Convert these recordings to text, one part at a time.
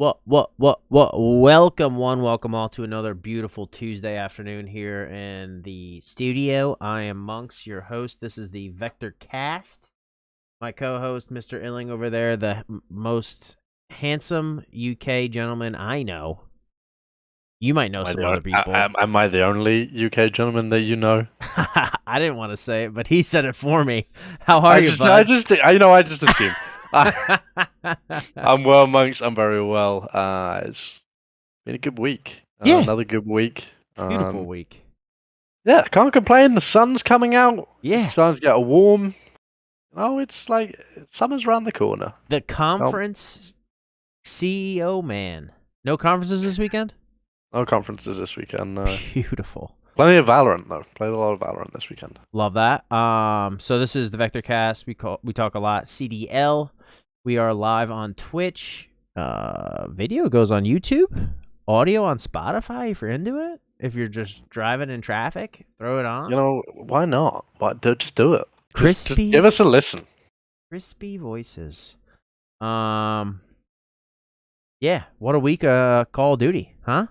What? Welcome welcome all to another beautiful Tuesday afternoon here in the studio. I am Monks, your host. This is the Vektor cast. My co-host, Mr. Illing over there, the most handsome UK gentleman I know. You might know some other people. Am I the only UK gentleman that you know? I didn't want to say it, but he said it for me. How are you, bud? I just assume. I'm well, Monks. I'm very well. It's been a good week. Yeah. Another good week. Beautiful week. Yeah, can't complain. The sun's coming out. Yeah. It's starting to get warm. Oh, it's like summer's around the corner. The conference CEO man. No conferences this weekend? No conferences this weekend. Beautiful. Plenty of Valorant though. Played a lot of Valorant this weekend. Love that. So this is the Vektor cast. We talk a lot CDL. We are live on Twitch. Video goes on YouTube. Audio on Spotify if you're into it. If you're just driving in traffic, throw it on. You know, why not? Just do it. Crispy. Just give us a listen. Crispy voices. Yeah, what a week Call of Duty, huh?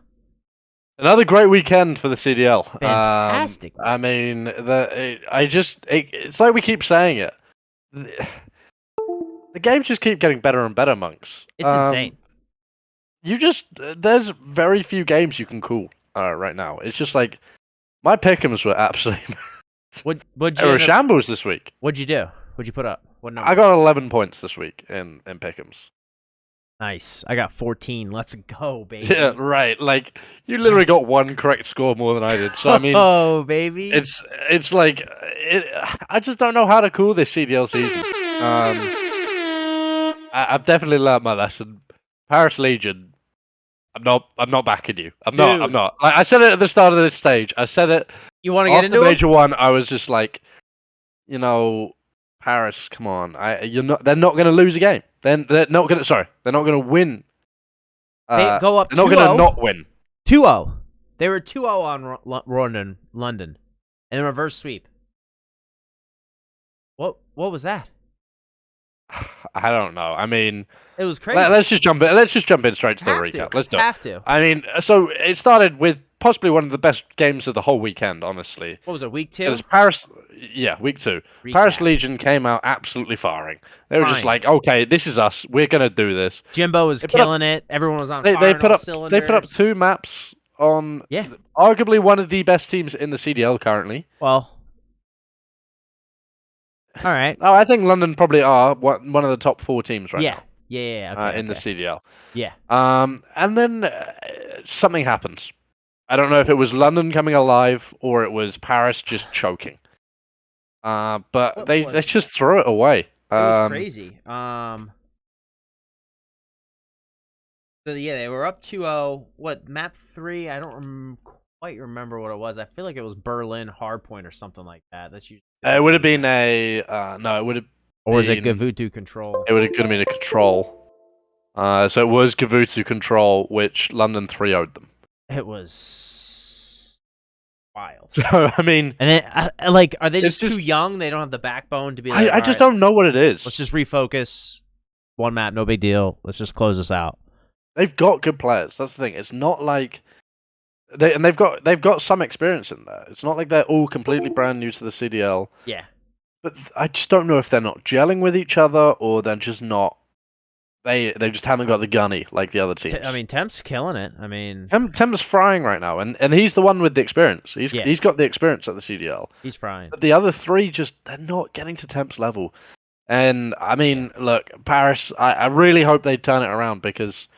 Another great weekend for the CDL. Fantastic. I mean, it's like we keep saying it. The games just keep getting better and better, Monks. It's insane. There's very few games you can call right now. It's just like my pick'ems were absolutely. What'd they were shambles this week. What'd you do? What'd you put up? What number? I got 11 points this week in pick'ems. Nice. I got 14. Let's go, baby. Yeah, right. Like you literally got one correct score more than I did. So I mean, oh baby, it's like I just don't know how to call this CDL season. I've definitely learned my lesson. Paris Legion. I'm not backing you. I'm not. Like, I said it at the start of this stage. I said it. You want to get into Major One? I was just like, Paris. Come on. They're not going to lose a game. They're not going to. Sorry, they're not going to win. They go up. They're not going to not win. 2-0. They were 2-0 on London, and reverse sweep. What was that? I don't know. I mean, it was crazy. Let's just jump in. Let's just jump in straight to the recap. Let's do it. Have to. I mean, so it started with possibly one of the best games of the whole weekend. Honestly, what was it? Week 2. It was Paris. Yeah, week 2. Recap. Paris Legion came out absolutely firing. They were just like, okay, this is us. We're gonna do this. Jimbo was killing it. Everyone was on fire. They put up 2 maps on. Yeah. Arguably one of the best teams in the CDL currently. Well. All right. Oh, I think London probably are one of the top 4 teams right now. Yeah. Okay, in the CDL. Yeah. And then something happened. I don't know if it was London coming alive or it was Paris just choking. But they just threw it away. It was crazy. So yeah, they were up 2-0. What, map 3? I don't quite remember what it was. I feel like it was Berlin Hardpoint or something like that. That's usually. It would have been no, it would have. Or was it Gavutu Control? It would have been a Control. So it was Gavutu Control, which London 3-0'd them. It was wild. So I mean, and are they just too young? They don't have the backbone to be like. I just don't know what it is. Let's just refocus. One map, no big deal. Let's just close this out. They've got good players. That's the thing. It's not like they've got some experience in there. It's not like they're all completely brand new to the CDL. Yeah. But I just don't know if they're not gelling with each other or they're just not. They just haven't got the gunny like the other teams. I mean, Temp's killing it. I mean, Temp's frying right now, and he's the one with the experience. He's got the experience at the CDL. He's frying. But the other 3 they're not getting to Temp's level. And I mean, look, Paris. I really hope they turn it around because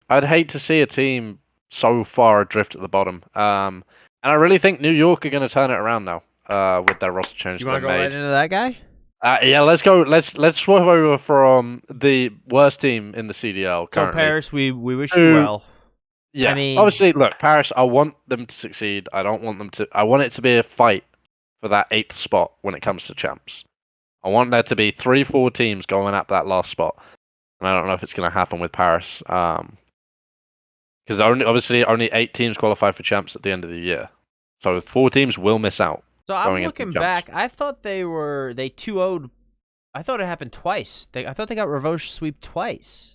I'd hate to see a team so far adrift at the bottom. And I really think New York are going to turn it around now with their roster change. You want to go right into that guy? Yeah, let's go. Let's swap over from the worst team in the CDL currently. So Paris, we wish you well. Yeah, I mean, obviously, look, Paris. I want them to succeed. I don't want them to. I want it to be a fight for that 8th spot when it comes to champs. I want there to be 3-4 teams going at that last spot, and I don't know if it's going to happen with Paris. Because only 8 teams qualify for champs at the end of the year, so 4 teams will miss out. So I'm looking back. I thought they 2-0'd. I thought it happened twice. I thought they got reverse sweep twice.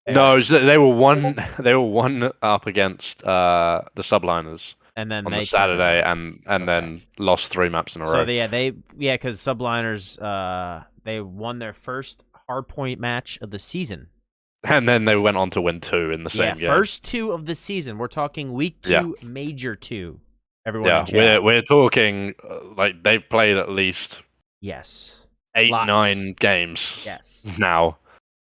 No, they were one. They were one up against the subliners and then on the they turned it Saturday, around. and Okay. then lost 3 maps in a So row. because Subliners they won their first hardpoint match of the season. And then they went on to win 2 in the same game. First 2 of the season. We're talking week 2, major 2. Everyone in Yeah, chat. we're talking like they've played at least Yes. 8, Lots. 9 games Yes. now,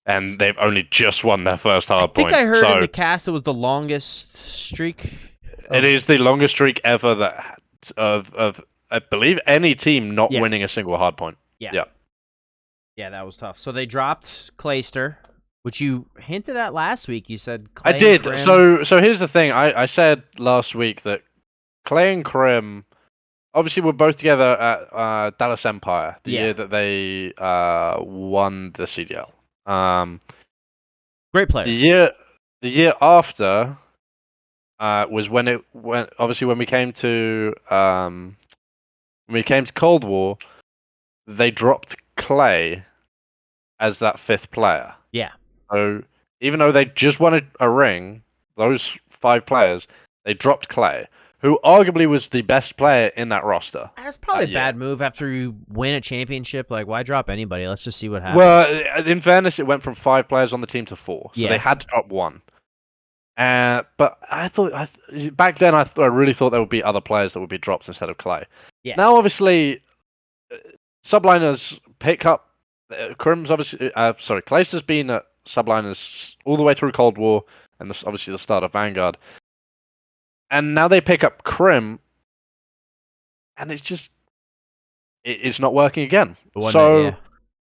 and they've only just won their first hardpoint. I think I heard in the cast it was the longest streak. It is the longest streak ever that of I believe any team not winning a single hardpoint. Yeah, that was tough. So they dropped Clayster, which you hinted at last week. You said Clay I did. Krim. So here's the thing. I said last week that Clay and Krim obviously were both together at Dallas Empire the year that they won the CDL. Great player. The year after was when we came to Cold War, they dropped Clay as that 5th player. Yeah. So even though they just won a ring, those 5 players, they dropped Clay, who arguably was the best player in that roster. That's probably a bad move after you win a championship. Like, why drop anybody? Let's just see what happens. Well, in fairness, it went from 5 players on the team to 4, so they had to drop 1. But I thought back then I really thought there would be other players that would be dropped instead of Clay. Yeah. Now, obviously, subliners pick up. Krim's obviously Clayster's been at subliners all the way through Cold War and obviously the start of Vanguard, and now they pick up Krim, and it's not working again.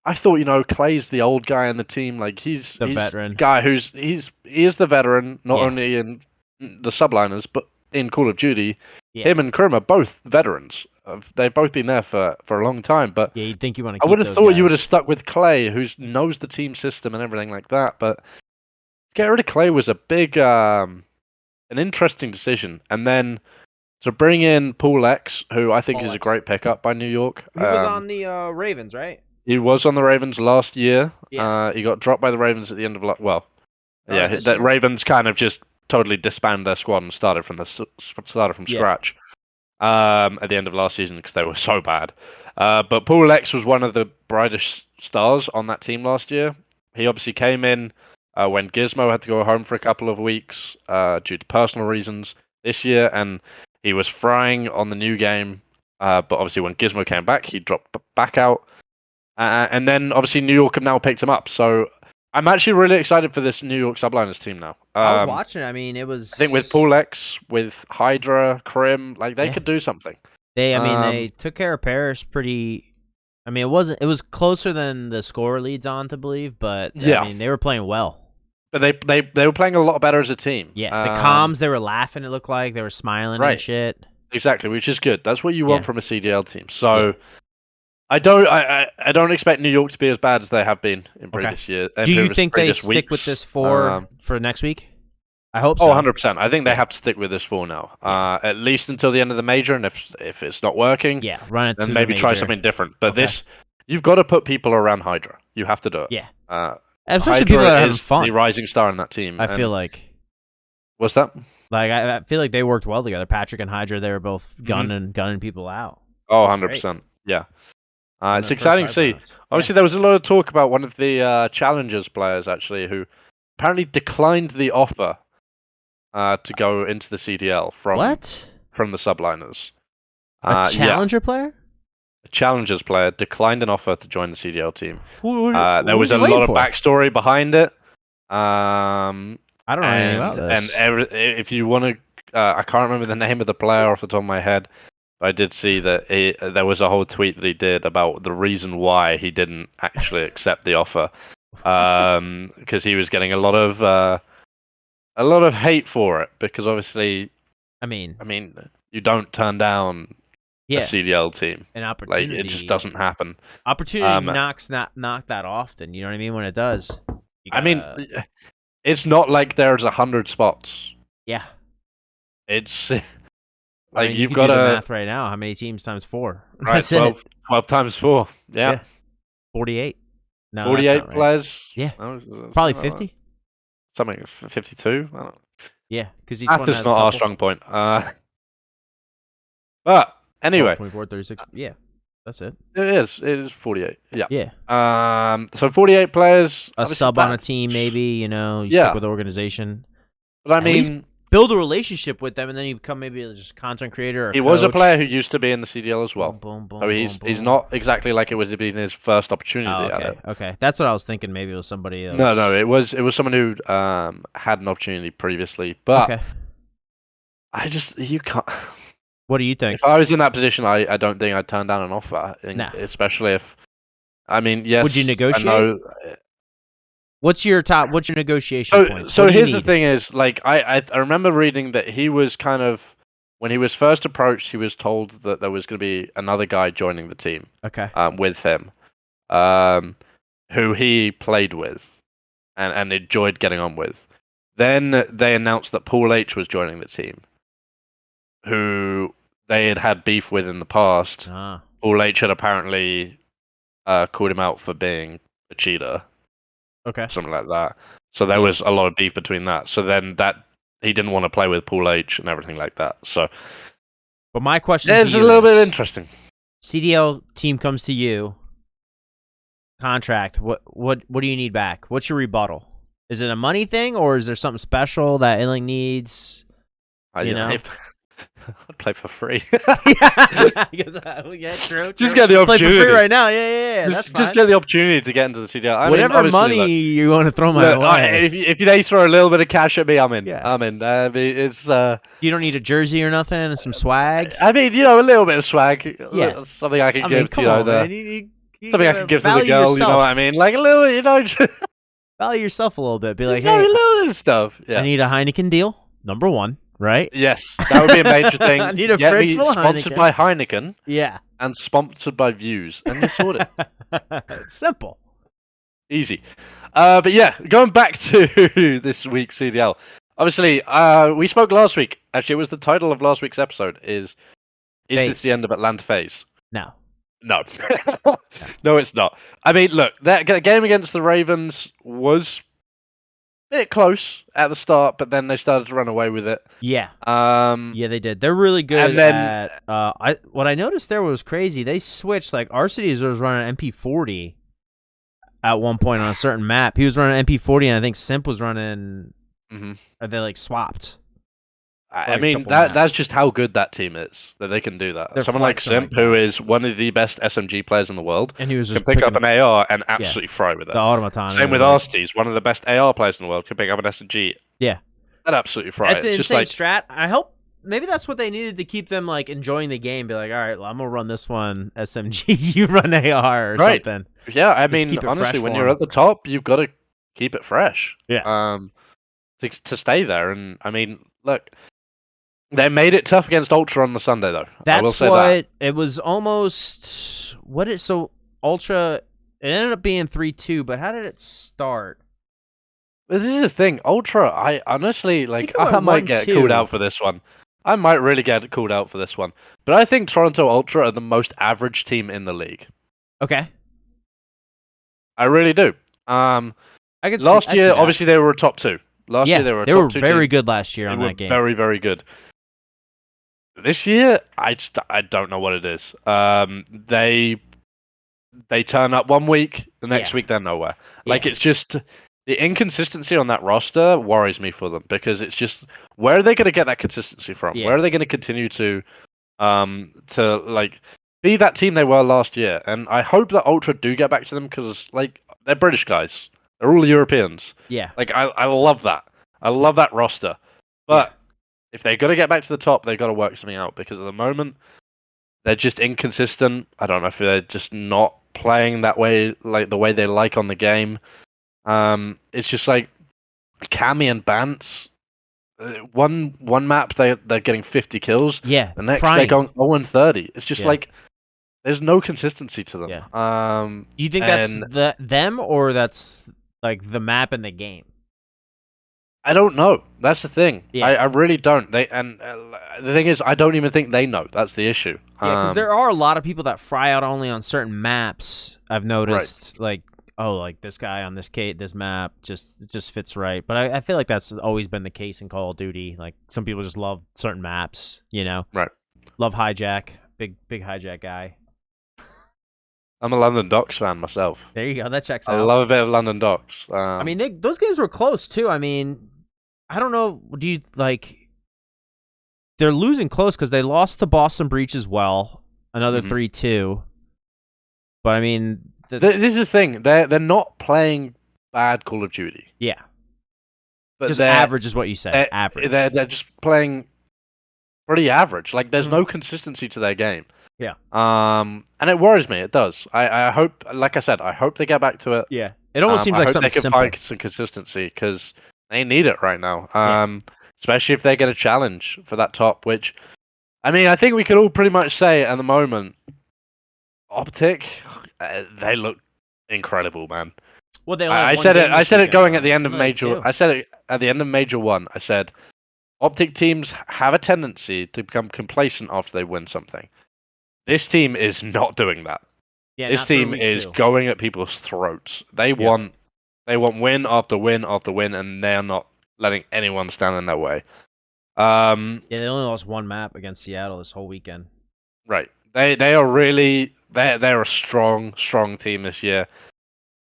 I thought, Clay's the old guy in the team. Like he's the veteran guy he is the veteran, not only in the subliners but in Call of Duty. Yeah. Him and Krim are both veterans. They've both been there for a long time. But you'd think you want to. I would have thought you would have stuck with Clay, who knows the team system and everything like that. But get rid of Clay was a big, an interesting decision, and then to bring in Paul X, who I think is a great pickup by New York. He was on the Ravens, right? He was on the Ravens last year. Yeah. He got dropped by the Ravens at the end of the Ravens kind of just totally disbanded their squad and started from scratch at the end of last season because they were so bad. But Paul X was one of the brightest stars on that team last year. He obviously came in when Gizmo had to go home for a couple of weeks due to personal reasons this year, and he was frying on the new game. But obviously when Gizmo came back, he dropped back out. And then, obviously, New York have now picked him up. So I'm actually really excited for this New York Subliners team now. I was watching. I mean, it was. I think with Paul X, with Hydra, Krim, like they could do something. They took care of Paris pretty. I mean, it was closer than the score leads on to believe, but I mean, they were playing well. But they were playing a lot better as a team. Yeah, the comms, they were laughing. It looked like they were smiling and shit. Exactly, which is good. That's what you want from a CDL team. So. Yeah. I don't expect New York to be as bad as they have been in previous years. Do you think they stick with this for next week? I hope so. 100%. I think they have to stick with this 4 now. At least until the end of the major, and if it's not working, run it. Then maybe try something different. But you've got to put people around Hydra. You have to do it. Yeah. Especially Hydra people that are having fun. The rising star in that team. I feel like. What's that? Like I feel like they worked well together. Patrick and Hydra, they were both gunning people out. Oh, 100%. Yeah. It's exciting to see. Obviously, there was a lot of talk about one of the Challengers players, actually, who apparently declined the offer to go into the CDL from the subliners. A Challenger player? A Challengers player declined an offer to join the CDL team. There was a lot of backstory behind it. I don't know anything about this. And if you want to... I can't remember the name of the player off the top of my head. I did see that there was a whole tweet that he did about the reason why he didn't actually accept the offer, because he was getting a lot of hate for it. Because obviously, I mean, you don't turn down a CDL team. An opportunity, like it just doesn't happen. Opportunity knocks not that often. You know what I mean? When it does, it's not like there's 100 spots. Yeah, it's. Like you've got to do the math right now. How many teams times 4? Right, 12 times 4. Yeah. 48. No, 48 players. Yeah. Probably 50. something 52. I don't know. Yeah, because each Math one is has not a our couple. strong point. But anyway, 24, 36. Yeah, that's it. it is. It is 48. Yeah. Yeah. So 48 players. A Obviously, sub on a team, maybe, you stick yeah. with the organization. But I At least mean, build a relationship with them, and then you become maybe just content creator or he coach. was a player who used to be in the CDL as well. Boom, boom, So boom, he's boom. not exactly like it was been his first Oh, opportunity at it. okay. That's what I was thinking. Maybe it was somebody else. No, it was someone who had an opportunity previously, but Okay. you can't. What do you think? If I was in that position, I don't think I'd turn down an offer. Nah. Especially if, I mean, yes. Would you negotiate? I know. What's your negotiation point? So here's the thing: is like I remember reading that he was kind of, when he was first approached, he was told that there was going to be another guy joining the team. Okay. With him, who he played with, and enjoyed getting on with. Then they announced that Paul H was joining the team, who they had beef with in the past. Paul H had apparently called him out for being a cheater. Okay. Something like that. So there was a lot of beef between that. So then he didn't want to play with Paul H and everything like that. So, but my question is a little bit interesting. CDL team comes to you, contract. What do you need back? What's your rebuttal? Is it a money thing, or is there something special that Illing needs? I'd play for free. Yeah, true. Just get the opportunity. Play for free right now. Yeah. That's fine. Just get the opportunity to get into the CDL. Whatever money you want to throw my way. If they throw a little bit of cash at me, I'm in. Yeah. I'm in. It's you don't need a jersey or nothing, and some swag. I mean, a little bit of swag. Yeah. Something I can give to something I can give to the girl. Yourself. You know what I mean? Like a little, value yourself a little bit. Be like, hey, a little bit of stuff. Yeah. I need a Heineken deal. Number one. Right? Yes, that would be a major thing. I need a fridge full of sponsored Heineken. by Heineken. Yeah. And sponsored by Views. And you sort it. It's simple. Easy. But yeah, going back to this week's CDL. Obviously, we spoke last week. Actually, it was the title of last week's episode is this the end of Atlanta Phase? No. No. No, it's not. I mean, look, that game against the Ravens was bit close at the start, but then they started to run away with it. Yeah. Yeah, they did. They're really good and then, what I noticed there was crazy. They switched, like, Arcides was running MP40 at one point on a certain map. He was running MP40, and I think Simp was running... They, like, swapped. I mean, that's just how good that team is, that they can do that. Someone like Simp, who is one of the best SMG players in the world, and he was just can pick up an AR and absolutely fry with it. The automaton. Same with Arcides, one of the best AR players in the world, can pick up an SMG. Yeah. And absolutely fry it. It's an insane strat. I hope maybe that's what they needed to keep them, like, enjoying the game. Be like, all right, well, I'm going to run this one SMG, you run AR or something. Yeah, I mean, honestly, when you're at the top, you've got to keep it fresh. Yeah. To stay there. And, I mean, look... They made it tough against Ultra on the Sunday, though. That's I will say what that. It was almost. So Ultra. It ended up being 3-2, but how did it start? But this is the thing, Ultra. I honestly I might get called out for this one. I might really get called out for this one. But I think Toronto Ultra are the most average team in the league. Okay. I really do. Last year, obviously, they were a top 2. Last year, they were a top 2 very team. good last year on that game. Very, very good. This year, I don't know what it is. They turn up one week, the next week they're nowhere. Like, it's just the inconsistency on that roster worries me for them, because it's just, where are they going to get that consistency from? Where are they going to continue to like be that team they were last year? And I hope that Ultra do get back to them, because like they're British guys, they're all Europeans. Yeah, like I love that. I love that roster, but. If they're going to get back to the top, they've got to work something out, because at the moment, they're just inconsistent. I don't know if they're just not playing that way, like the way they like on the game. It's just like Cammy and Bance. One map, they're getting 50 kills. Yeah, the next they're going 0-30. It's just like, there's no consistency to them. Yeah. Do you think that's them, or that's like the map and the game? I don't know. That's the thing. Yeah. I really don't. The thing is, I don't even think they know. That's the issue. Yeah, because there are a lot of people that fry out only on certain maps. I've noticed, like oh, like this guy on this map just fits right. But I feel like that's always been the case in Call of Duty. Like some people just love certain maps, Right. Love hijack, big hijack guy. I'm a London Docks fan myself. There you go. That checks I out. love a bit of London Docks. I mean, those games were close too. I mean, I don't know. Do you like? They're losing close because they lost to Boston Breach as well. Another 3-2. But I mean, this is the thing. They're not playing bad Call of Duty. Yeah. But just average is what you said. Average. They're just playing pretty average. Like there's no consistency to their game. Yeah. And it worries me. It does. I hope, like I said, I hope they get back to it. Yeah. It almost seems like something simple. I hope they can find some consistency because they need it right now. Especially if they get a challenge for that top. Which, I mean, I think we could all pretty much say at the moment, Optic, they look incredible, man. Well, they I said it. I said it going at the end of major. I said it at the end of major one. I said, Optic teams have a tendency to become complacent after they win something. This team is not doing that. Yeah, this team is going at people's throats. They want win after win after win, and they are not letting anyone stand in their way. Yeah, they only lost one map against Seattle this whole weekend. Right. They are really they're a strong team this year.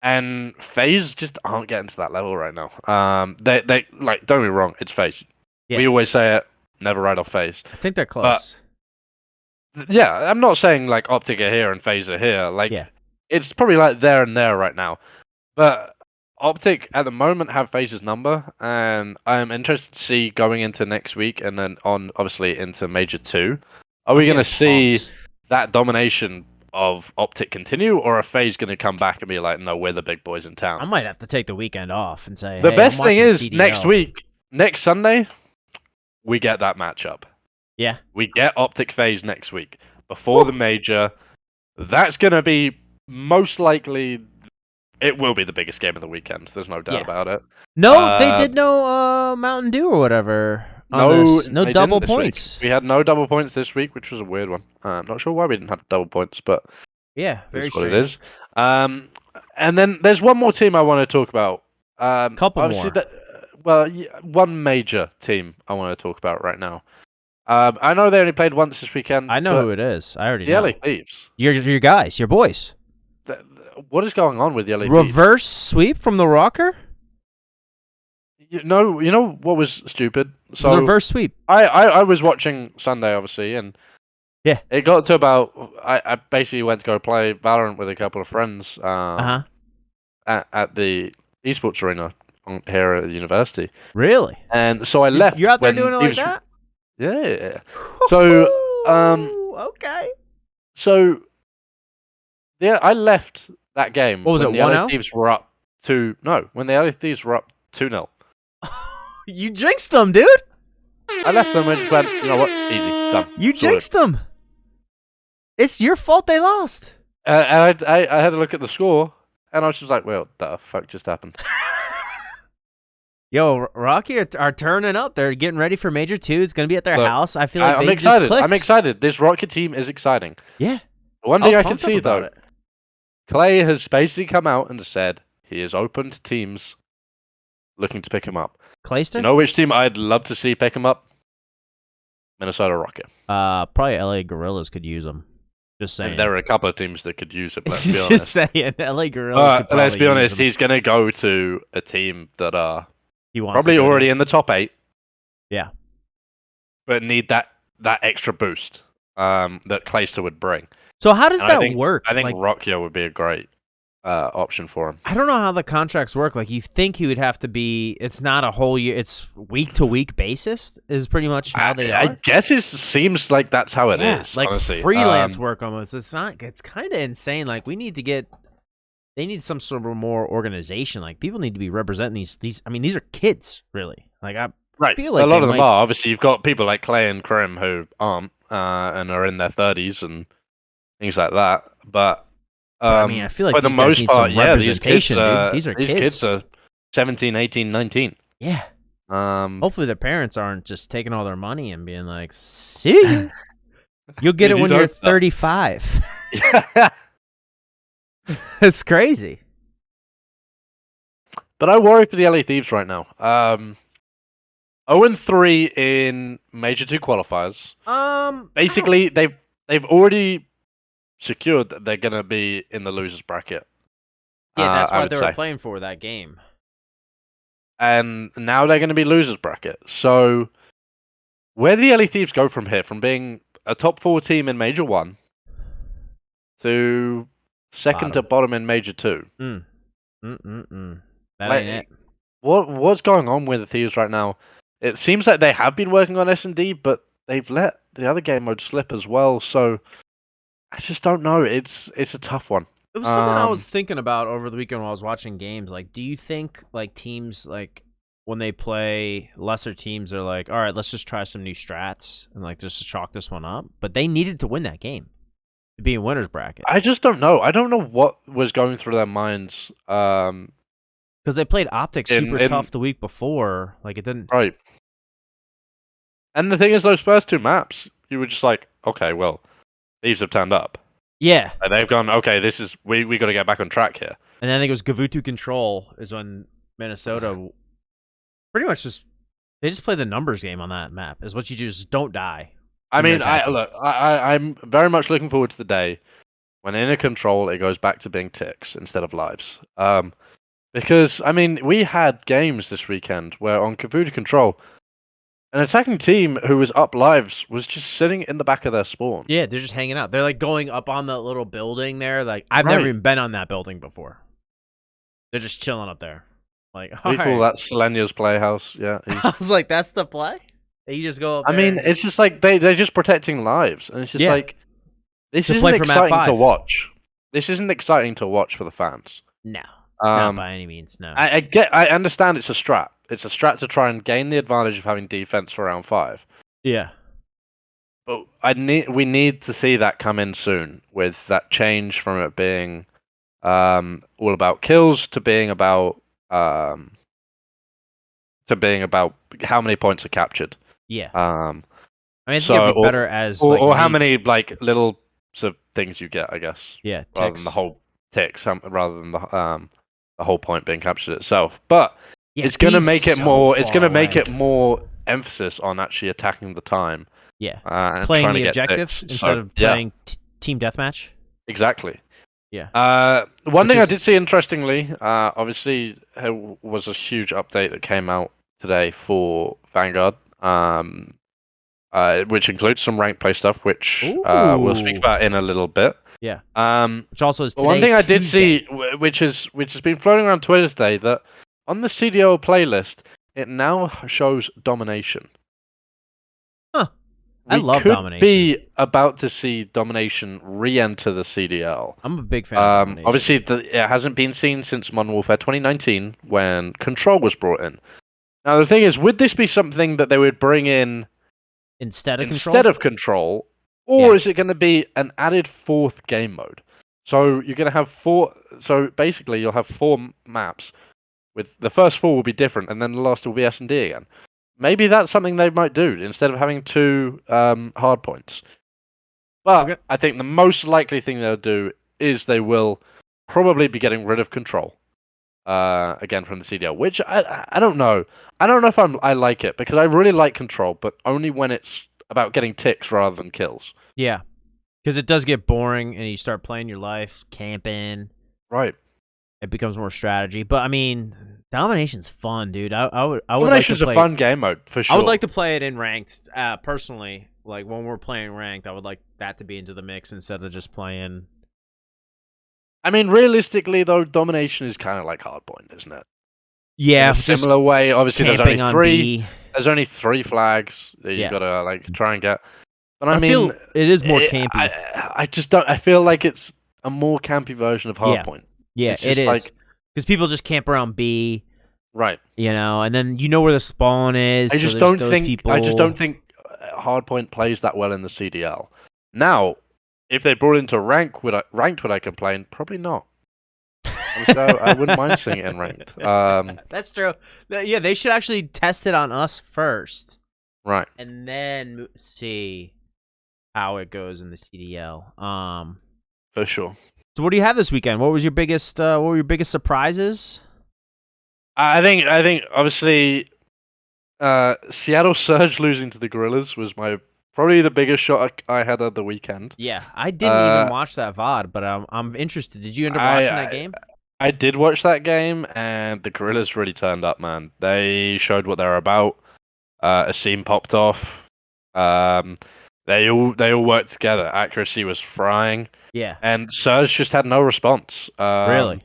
And FaZe just aren't getting to that level right now. They like, don't be wrong, it's FaZe. Yeah. We always say it, never write off FaZe. I think they're close. But, yeah, I'm not saying like Optic are here and FaZe are here. Like it's probably like there and there right now. But Optic at the moment have FaZe's number, and I'm interested to see going into next week and then on obviously into Major 2. Are we gonna see that domination of Optic continue, or are FaZe going to come back and be like, no, we're the big boys in town? I might have to take the weekend off and say, the best thing is CDL. Next week, next Sunday, we get that matchup. Yeah. We get Optic FaZe next week before the major. That's going to be most likely, it will be the biggest game of the weekend. There's no doubt about it. No, they did no Mountain Dew or whatever. No double points. We had no double points this week, which was a weird one. I'm not sure why we didn't have double points, but yeah, very what it is. And then there's one more team I want to talk about. Couple more. One major team I want to talk about right now. I know they only played once this weekend. I know who it is. I already know. The LA Thieves. Your guys, your boys. What is going on with the LA Thieves? Reverse sweep from the rocker? You know what was stupid? So reverse sweep. I was watching Sunday, obviously, and it got to about. I basically went to go play Valorant with a couple of friends at the esports arena here at the university. Really? And so I left. You're out there doing it like that? Yeah. So okay. So I left that game. What was it? 1-0? Thieves were up 2. No, when the LA Thieves were up 2-0. You jinxed them, dude. I left them and just went, you know what? Easy, done. You jinxed them. It's your fault they lost. I had a look at the score, and I was just like, well, what the fuck just happened? Yo, Rocky are turning up. They're getting ready for Major 2. It's going to be at their house. I feel like I'm they excited. just clicked. I'm excited. This Rocket team is exciting. Yeah. One thing I can see, though, Clay has basically come out and said he is open to teams looking to pick him up. Clayster? You know which team I'd love to see pick him up? Minnesota Rocket. Probably LA Gorillas could use him. Just saying. And there are a couple of teams that could use him. Let's be honest. Just saying, LA Gorillas. Let's be honest. He's going to go to a team that are probably already in the top 8. Yeah. But need that extra boost that Clayster would bring. So how does that work? I think Rockio would be a great option for him. I don't know how the contracts work. Like, you think he would have to be? It's not a whole year. It's week to week basis. Is pretty much how they are. I guess it seems like that's how it is. Like honestly. freelance work almost. It's not. It's kind of insane. Like, we need to get. They need some sort of more organization. Like, people need to be representing these. I mean, these are kids, really. Like, I feel like a lot of them are. Obviously, you've got people like Clay and Krim who aren't and are in their 30s and things like that. But I mean, I feel like for the most part, these kids are these kids are 17, 18, 19. Yeah. Hopefully, their parents aren't just taking all their money and being like, "See, you'll get it when you're 35." It's crazy. But I worry for the LA Thieves right now. 0-3 in Major 2 qualifiers. Basically, they've already secured that they're gonna be in the losers bracket. Yeah, that's I what would they were say. playing for that game. And now they're going to be losers bracket. So where do the LA Thieves go from here? From being a top 4 team in Major 1 to second to bottom in Major 2. That ain't it. What's going on with the Thieves right now? It seems like they have been working on S&D, but they've let the other game mode slip as well. So I just don't know. It's a tough one. It was something I was thinking about over the weekend while I was watching games. Like, do you think like teams like when they play lesser teams are like, all right, let's just try some new strats and like just chalk this one up? But they needed to win that game to be in winners bracket. I just don't know. I don't know what was going through their minds. Because they played Optics super tough the week before. Like, it didn't... Right. And the thing is, those first 2 maps, you were just like, okay, well, these have turned up. Yeah. And they've gone, okay, this is... We got to get back on track here. And then I think it was Gavutu Control is when Minnesota pretty much just... They just play the numbers game on that map. Is what you do, just don't die. I mean, I'm very much looking forward to the day when in a control it goes back to being ticks instead of lives. Because, I mean, we had games this weekend where on Gavutu Control, an attacking team who was up lives was just sitting in the back of their spawn. Yeah, they're just hanging out. They're like going up on the little building there. Like, I've never even been on that building before. They're just chilling up there. Like, we call that Selenia's Playhouse. Yeah. I was like, that's the play? You just go up there. I mean, it's just like they're just protecting lives. And it's just like, this isn't exciting to watch. This isn't exciting to watch for the fans. No. Not by any means, no. I understand it's a strat. It's a strat to try and gain the advantage of having defense for round 5. Yeah. But we need to see that come in soon, with that change from it being all about kills to being about how many points are captured. Yeah. I mean, I think it'd be better as or how many like little sort of things you get, I guess. Yeah, rather than the whole ticks, rather than the whole point being captured itself. But it's going to make it more. It's going to make it more emphasis on actually attacking the time. Yeah, and playing the objective instead of playing team deathmatch. Exactly. Yeah. One thing I did see interestingly, obviously, was a huge update that came out today for Vanguard, which includes some rank play stuff, which we'll speak about in a little bit. Yeah. Which also is today, one thing I did see, which has been floating around Twitter today, that on the CDL playlist, it now shows domination. Huh. I love domination. We could be about to see domination re-enter the CDL. I'm a big fan of domination. Obviously, it hasn't been seen since Modern Warfare 2019 when Control was brought in. Now, the thing is, would this be something that they would bring in instead of Control? Or is it going to be an added 4th game mode? So you're going to have 4... So basically, you'll have 4 maps. With the first 4 will be different, and then the last will be S&D again. Maybe that's something they might do, instead of having 2 hard points. But I think the most likely thing they'll do is they will probably be getting rid of Control. Again from the CDL, which I don't know. I don't know if I like it, because I really like Control, but only when it's about getting ticks rather than kills. Yeah, because it does get boring, and you start playing your life, camping. Right. It becomes more strategy, but I mean, domination's fun, dude. I would. Domination's a fun game mode for sure. I would like to play it in ranked. Personally, like when we're playing ranked, I would like that to be into the mix instead of just playing. I mean, realistically, though, domination is kind of like hardpoint, isn't it? Yeah, in a similar way. Obviously, there's only 3. B. There's only 3 flags that you gotta like try and get. But I mean, feel it is more campy. I just don't. I feel like it's a more campy version of hardpoint. Yeah, it is. Because people just camp around B. Right. You know, and then you know where the spawn is. I just don't think hardpoint plays that well in the CDL. Now, if they brought it into ranked, would I complain? Probably not. So I wouldn't mind seeing it in ranked. That's true. Yeah, they should actually test it on us first. Right. And then see how it goes in the CDL. For sure. So what do you have this weekend? What were your biggest surprises? I think obviously Seattle Surge losing to the Gorillas was probably the biggest shock I had at the weekend. Yeah, I didn't even Uh, watch that VOD, but I'm interested. Did you end up I, watching that I game? I did watch that game, and the Gorillas really turned up, man. They showed what they're about. A seam popped off. Um, they all worked together. Accuracy was frying, Yeah, and Surge just had no response. really.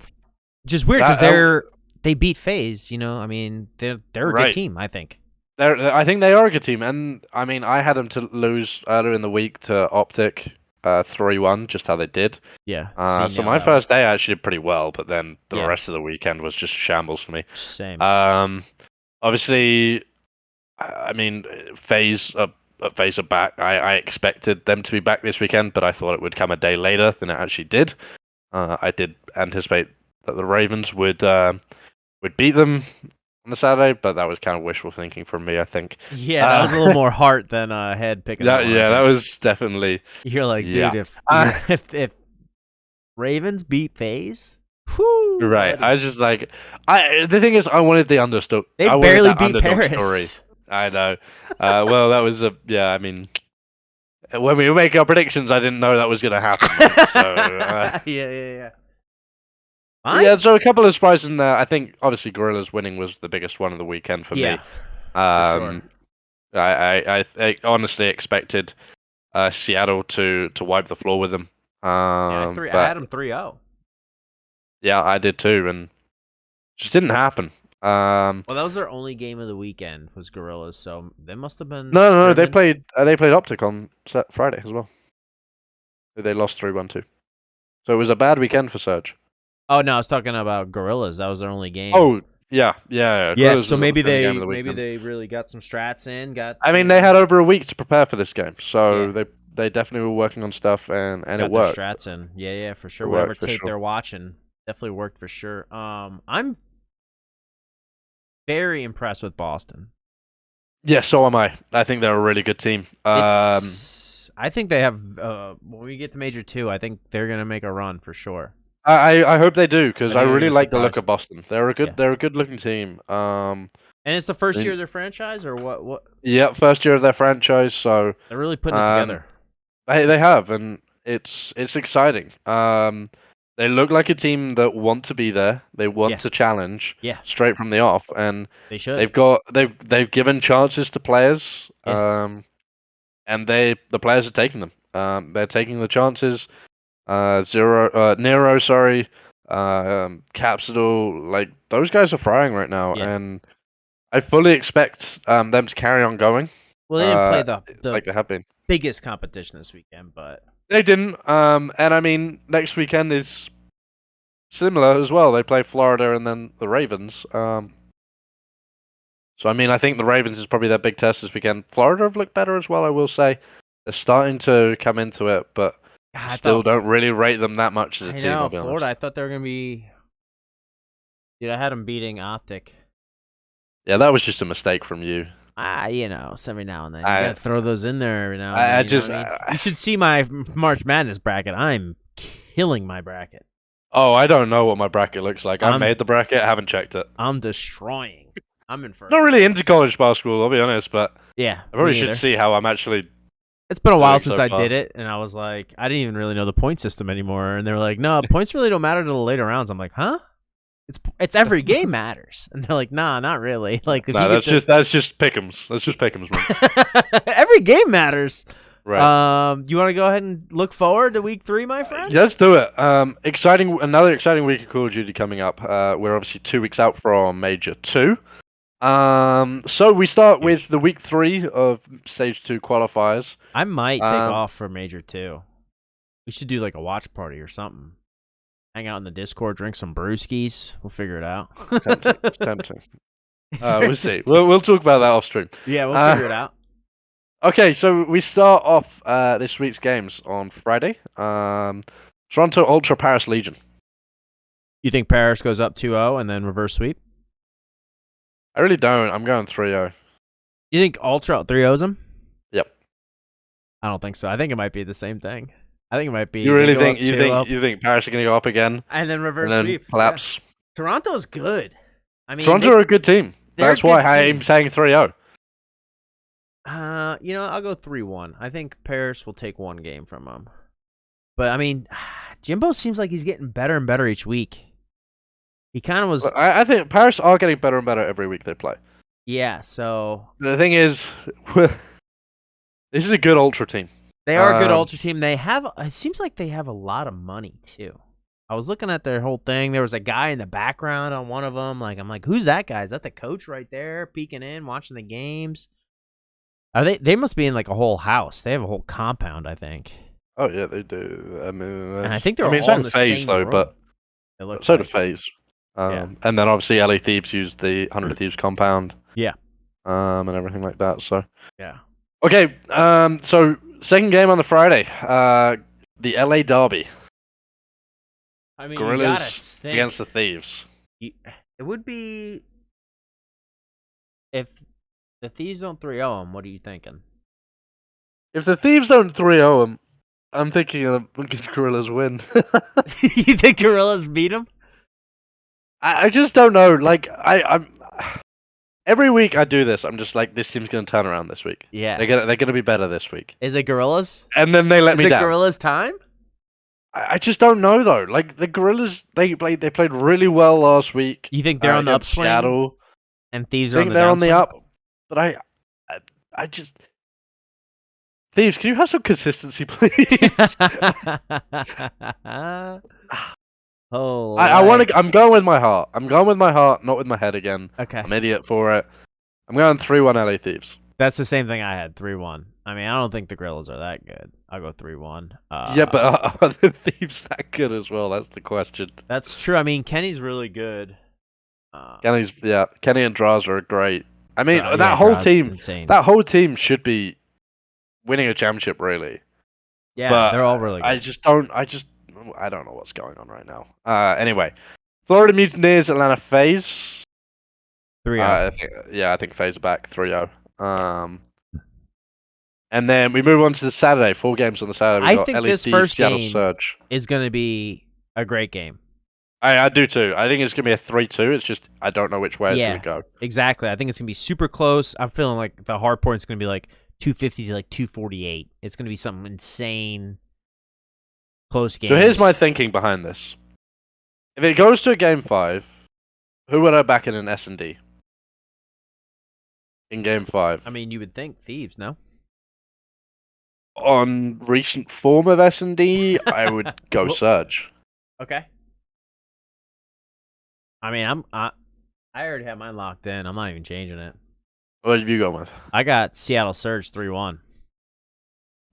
Just weird because That they beat FaZe. You know, I mean, they're a good right. team. I think. I think they are a good team, and I mean, I had them to lose earlier in the week to Optic, 3-1, just how they did. Yeah, So nailed my that one. first day I actually did pretty well, but then the Yeah, rest of the weekend was just shambles for me. same. Um, Obviously, I mean, FaZe are back. I expected them to be back this weekend, but I thought it would come a day later than it actually did. I did anticipate that the Ravens would beat them on the Saturday, but that was kind of wishful thinking from me, I think. Yeah, that was a little more heart than head picking Yeah, that one. I yeah, that think was definitely you're like, yeah. dude, if Uh, if Ravens beat FaZe, whoo, right. buddy, I was just like, the thing is, I wanted the understory. they I wanted barely that beat underdog story. Paris. I know. Well, that was a yeah. I mean, when we make our predictions, I didn't know that was going to happen, mate. So Yeah. Fine. yeah. So a couple of surprises in there. I think obviously Gorillas winning was the biggest one of the weekend for me. Yeah, for sure. Um, I honestly expected Seattle to wipe the floor with them. Yeah, I But had them 3-0. yeah, I did too, and just didn't happen. Well, that was their only game of the weekend was Gorillas, so they must have been No, scrimming. they played Optic on Friday as well. They lost 3-1 too. So it was a bad weekend for Surge. Oh no, I was talking about Gorillas. That was their only game. Oh yeah. Yes, Gorillas so was maybe obviously the game of the maybe weekend. they really got some strats in. Got I you mean, they know had over a week to prepare for this game, yeah, so they definitely were working on stuff, and it got their worked. strats in. Yeah, for It sure. Whatever worked for tape sure. they're watching definitely worked for sure. I'm very impressed with Boston. Yeah, so am I. I think they're a really good team. I think they have when we get to Major 2, I think they're gonna make a run for sure. I hope they do I because think I they're really gonna like the look surprise. of Boston. Yeah, They're a good looking team. and it's the first And- year of their franchise, or what? What yeah, first year of their franchise, so they're really putting it um, together. they have, and it's exciting. They look like a team that want to be there. They want Yeah, to challenge yeah, straight from the off, and they should. they've given chances to players. Yeah, And the players are taking them. They're taking the chances. Nero, sorry, Capsidal, like those guys are frying right now, yeah. and I fully expect them to carry on going, Well, they didn't play uh, the like they have been. biggest competition this weekend, but They didn't, and I mean next weekend is similar as well. They play Florida and then the Ravens. So I mean, I think the Ravens is probably their big test this weekend. Florida have looked better as well, I will say. They're starting to come into it, but I still thought don't really rate them that much as a I team, know I'll be Florida. honest. I thought they were gonna be. Dude, I had them beating Optic. Yeah, that was just a mistake from you. Every now and then you I gotta throw those in there every now and I then. You know just what I mean? You should see my March Madness bracket. I'm killing my bracket. oh, I don't know what my bracket looks like. I I'm made the bracket, haven't checked it. I'm destroying. I'm in first Not really place. into college basketball, I'll be honest, but Yeah, I me probably should neither. see how I'm actually It's been a while doing since so I far. did it, and I was like, I didn't even really know the point system anymore. And they were like, no, points really don't matter to the later rounds. I'm like, huh? It's every game matters, and they're like, nah, not really. Like if No, you get that's just pick'ems. That's just pick'ems, man. every game matters. Right. You want to go ahead and look forward to week 3, my friend? Yeah, let's do it. Another exciting week of Call of Duty coming up. We're obviously 2 weeks out from Major 2. So we start with the week 3 of Stage 2 qualifiers. I might take Um, off for Major 2. We should do like a watch party or something. Hang out in the Discord, drink some brewskis. We'll figure it out. Tempting. It's tempting. We'll see. We'll talk about that off stream. Yeah, we'll figure it out. Okay, so we start off this week's games on Friday. Toronto Ultra Paris Legion. You think Paris goes up 2-0 and then reverse sweep? I really don't. I'm going 3-0. You think Ultra 3-0s him? Yep. I don't think so. I think it might be the same thing. I think it might be. You they really go think up 2-0 you think Paris are going to go up again and then reverse and then sweep? collapse? Yeah. Toronto's good. I mean, Toronto are a good team. they're a That's why good team. I'm saying 3-0. I'll go 3-1. I think Paris will take one game from them. But I mean, Jimbo seems like he's getting better and better each week. He kind of was. I think Paris are getting better and better every week they play. Yeah. So the thing is, this is a good Ultra team. They are a good Ultra team. They have. It seems like they have a lot of money too. I was looking at their whole thing. There was a guy in the background on one of them. I'm like, who's that guy? Is that the coach right there, peeking in, watching the games? Are they? They must be in like a whole house. They have a whole compound, I think. Oh yeah, they do. I mean, and I think they're all in the same room. But so do FaZe. And then obviously LA Thieves use the 100 Thieves compound. Yeah. And everything like that. So yeah. Okay. So second game on the Friday. The LA Derby. I mean, Gorillas against the Thieves. It would be if the Thieves don't 3-0 them. What are you thinking? If the Thieves don't 3-0 them, I'm thinking Gorillas win. You think Gorillas beat them? I just don't know. Like I'm every week I do this. I'm just like, this team's gonna turn around this week. Yeah, they're gonna be better this week. Is it Gorillas? And then they let me down. Is it Gorillas time? I just don't know though. Like the Gorillas, they played really well last week. You think they're on the upswing? Seattle. And Thieves I are think on the they're on the downswing? up. But I just Thieves, can you have some consistency, please? Oh, I'm going with my heart. I'm going with my heart, not with my head again. Okay. I'm an idiot for it. I'm going 3-1 LA Thieves. That's the same thing I had, 3-1. I mean, I don't think the Gorillas are that good. I'll go 3-1. Yeah, but are the Thieves that good as well? That's the question. That's true. I mean, Kenny's really good. Kenny and Draws are great. I mean, that whole team, that whole team should be winning a championship, really. Yeah, but they're all really good. I don't know what's going on right now. Anyway, Florida Mutineers, Atlanta FaZe. 3-0. I think FaZe are back 3-0. And then we move on to the Saturday. 4 games on the Saturday. I think this first Seattle game Surge is going to be a great game. I do too. I think it's going to be a 3-2. It's just I don't know which way it's going to go. Exactly. I think it's going to be super close. I'm feeling like the hard point is going to be like 250 to like 248. It's going to be something insane. Close game. So here's my thinking behind this. If it goes to a game 5, who would I back in an S&D? In game 5? I mean, you would think Thieves, no? On recent form of S&D, I would go Surge. Okay. I mean, I already have mine locked in. I'm not even changing it. What have you gone with? I got Seattle Surge 3-1.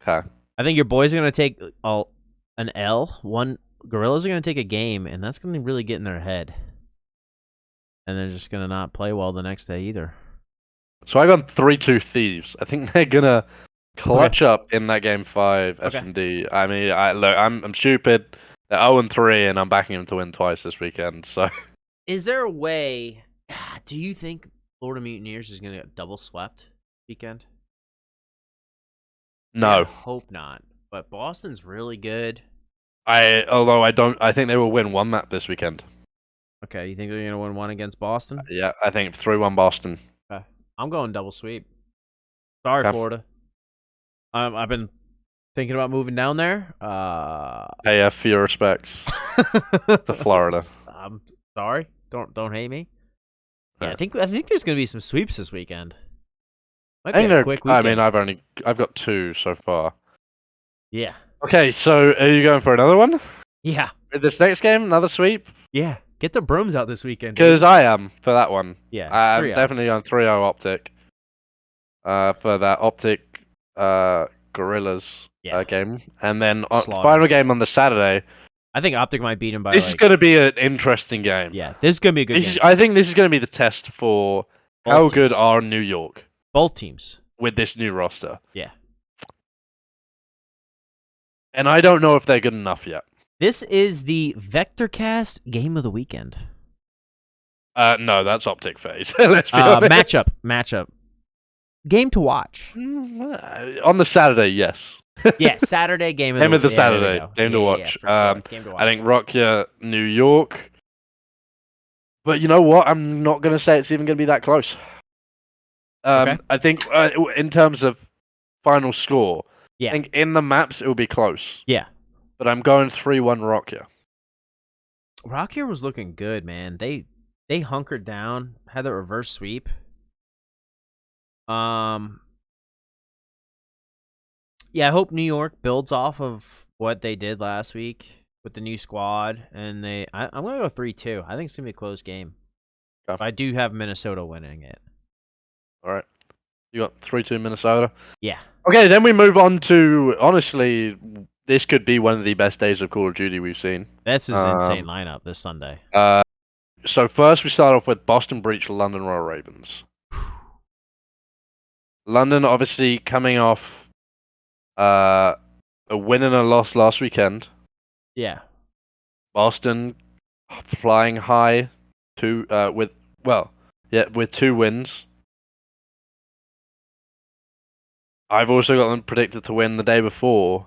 Okay. I think your boys are going to take an L. Gorillas are going to take a game, and that's going to really get in their head. And they're just going to not play well the next day either. So I got 3-2 Thieves. I think they're going to clutch up in that game 5 S&D. I mean, I'm stupid. They're 0-3, and I'm backing them to win twice this weekend. So, is there a way? Do you think Florida Mutineers is going to get double swept weekend? No, I hope not. But Boston's really good. I think they will win one map this weekend. Okay, you think they're going to win one against Boston? Yeah, I think 3-1 Boston. Okay. I'm going double sweep. Sorry, Florida. I've been thinking about moving down there. Hey, for your respects to Florida. I'm sorry. Don't hate me. Yeah, I think there's going to be some sweeps this weekend. Might be a quick weekend. I mean, I've got 2 so far. Yeah. Okay, so are you going for another one? Yeah. This next game, another sweep? Yeah. Get the brooms out this weekend. Because I am for that one. Yeah, I'm definitely on 3-0 Optic. For that Optic Gorillas game. And then final game on the Saturday. I think Optic might beat him by This is going to be an interesting game. Yeah, this is going to be a good game. I think this is going to be the test for how good are New York. Both teams. With this new roster. Yeah. And I don't know if they're good enough yet. This is the VectorCast game of the weekend. No, that's Optic FaZe. Let's be honest. Matchup. Game to watch. On the Saturday, yes. Yeah, Saturday game of the Saturday. Game to watch. Game to watch. I think Rockya, New York. But you know what? I'm not going to say it's even going to be that close. Okay. I think in terms of final score, Yeah. I think in the maps it will be close. Yeah. But I'm going 3-1 Rockya. Rockyer was looking good, man. They hunkered down, had the reverse sweep. Yeah, I hope New York builds off of what they did last week with the new squad, and I'm gonna go 3-2. I think it's gonna be a close game. Okay. But I do have Minnesota winning it. All right. You got 3-2 Minnesota. Yeah. Okay, then we move on to, honestly, this could be one of the best days of Call of Duty we've seen. This is an insane lineup this Sunday. So first we start off with Boston Breach, London Royal Ravens. London obviously coming off a win and a loss last weekend. Yeah. Boston flying high with 2 wins. I've also got them predicted to win the day before.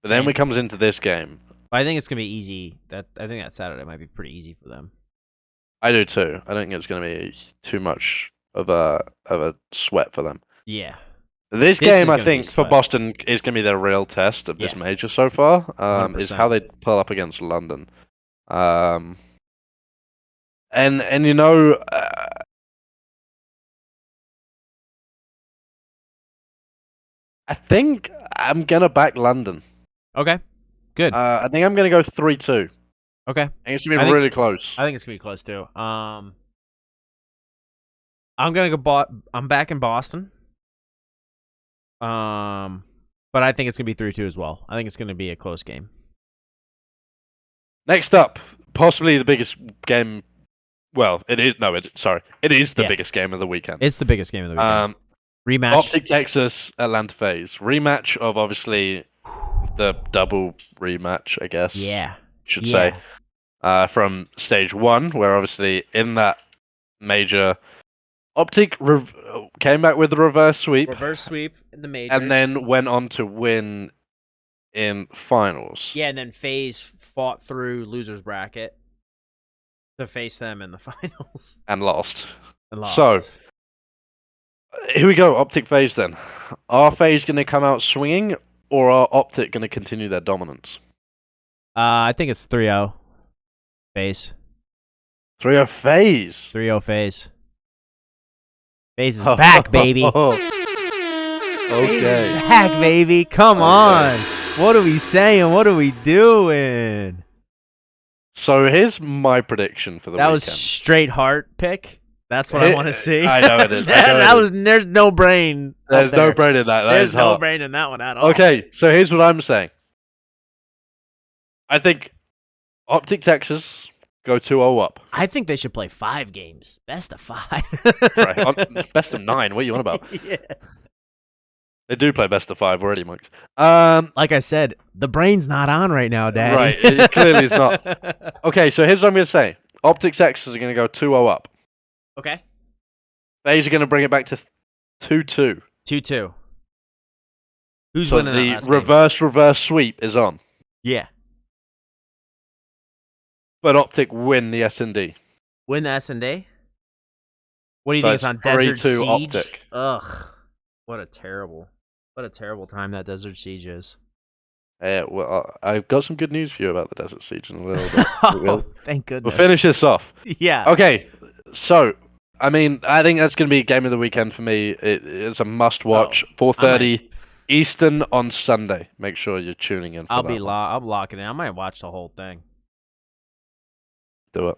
But then we comes into this game. I think it's gonna be easy. I think that Saturday might be pretty easy for them. I do too. I don't think it's going to be too much of a sweat for them. Yeah. This game, I think, for Boston is going to be their real test of this major so far. Is how they pull up against London. And you know, I think I'm gonna back London. Okay. Good. I think I'm gonna go 3-2. Okay. I think it's gonna be really close. I think it's gonna be close too. I'm gonna go. I'm back in Boston. But I think it's gonna be 3-2 as well. I think it's gonna be a close game. Next up, possibly the biggest game. Well, it is. No, it is the biggest game of the weekend. It's the biggest game of the weekend. Rematch. Optic Texas, Atlanta FaZe. Rematch of obviously the double rematch, I guess. Yeah. Should say. From stage 1, where obviously in that major, Optic came back with the reverse sweep. Reverse sweep in the majors. And then went on to win in finals. Yeah, and then FaZe fought through loser's bracket to face them in the finals. And lost. And lost. So, here we go, Optic FaZe then. Are FaZe going to come out swinging, or are Optic going to continue their dominance? I think it's 3-0 FaZe. 3-0 FaZe? 3-0 FaZe. FaZe is back, baby. Okay. Back, baby. Come on. What are we saying? What are we doing? So here's my prediction for the weekend. That was straight heart pick. That's what I want to see. I know it is. There's no brain. There's no brain in that. There's no brain in that one at all. Okay, so here's what I'm saying. I think Optic Texas go 2-0 up. I think they should play 5 games. Best of 5. Right. Best of 9. What are you on about? Yeah. They do play best of 5 already, Monks. Like I said, the brain's not on right now, Daddy. Right, it clearly is not. Okay, so here's what I'm going to say. Optic Texas are going to go 2-0 up. Okay. FaZe are going to bring it back to 2-2. 2-2. Who's so winning the that last reverse sweep is on. Yeah. But Optic win the S&D. Win the S&D? What do you think it's on Desert Siege? Optic. Ugh. What a terrible time that Desert Siege is. Yeah, well, I've got some good news for you about the Desert Siege in a little bit. Oh, thank goodness. We'll finish this off. Yeah. Okay, so, I mean, I think that's going to be game of the weekend for me. It's a must-watch. 4:30 Eastern on Sunday. Make sure you're tuning in for I'm locking in. I might watch the whole thing. Do it.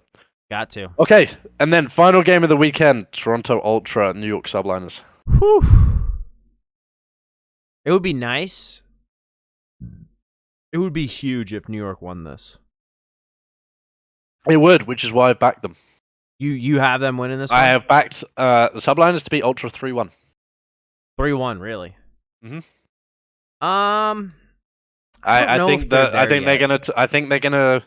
Got to. Okay, and then final game of the weekend, Toronto Ultra, New York Subliners. Whew. It would be nice. It would be huge if New York won this. It would, which is why I've backed them. You have them winning this one? I have backed the Subliners to beat Ultra 3-1. 3-1, really? Mm-hmm. I think they're gonna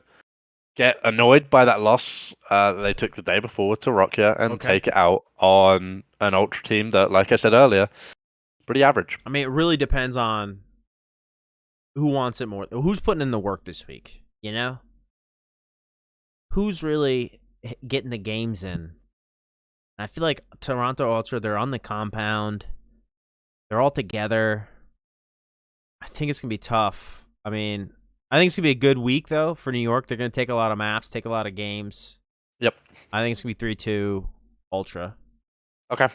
get annoyed by that loss they took the day before to Rockya and take it out on an Ultra team that, like I said earlier, pretty average. I mean, it really depends on who wants it more. Who's putting in the work this week, you know? Who's really getting the games in. I feel like Toronto Ultra, they're on the compound. They're all together. I think it's going to be tough. I mean, I think it's going to be a good week, though, for New York. They're going to take a lot of maps, take a lot of games. Yep. I think it's going to be 3-2 Ultra. Okay.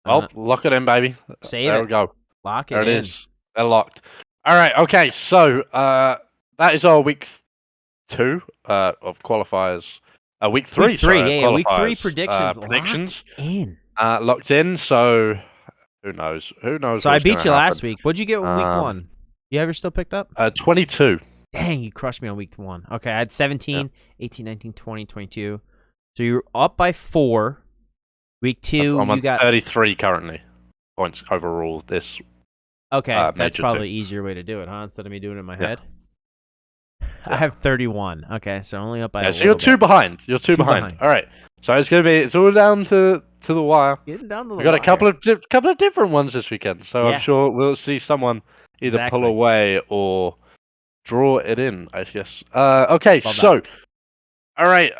Well, lock it in, baby. Save there it. we go. Lock it there in. It is. They're locked. All right. Okay. So that is our week 2 of qualifiers. Week 3. Week 3. Sorry, Yeah. Week 3 qualifiers. predictions. Predictions. Locked in. Locked in. So who knows? So I beat you last week. What'd you get with week 1? You have your still picked up? 22. Dang, you crushed me on week 1. Okay, I had 17, 18, 19, 20, 22. So you're up by 4. Week 2, I'm on you got 33 currently points overall. This okay. That's probably two. easier way to do it, huh? Instead of me doing it in my head. I have 31. Okay, so only up by. So you're 2 behind. You're two behind. All right. So it's all down to the wire. Getting down to the We got wire. a couple of different ones this weekend. So Yeah. I'm sure we'll see someone either pull away or draw it in. I guess. Okay. Love so, that. all right.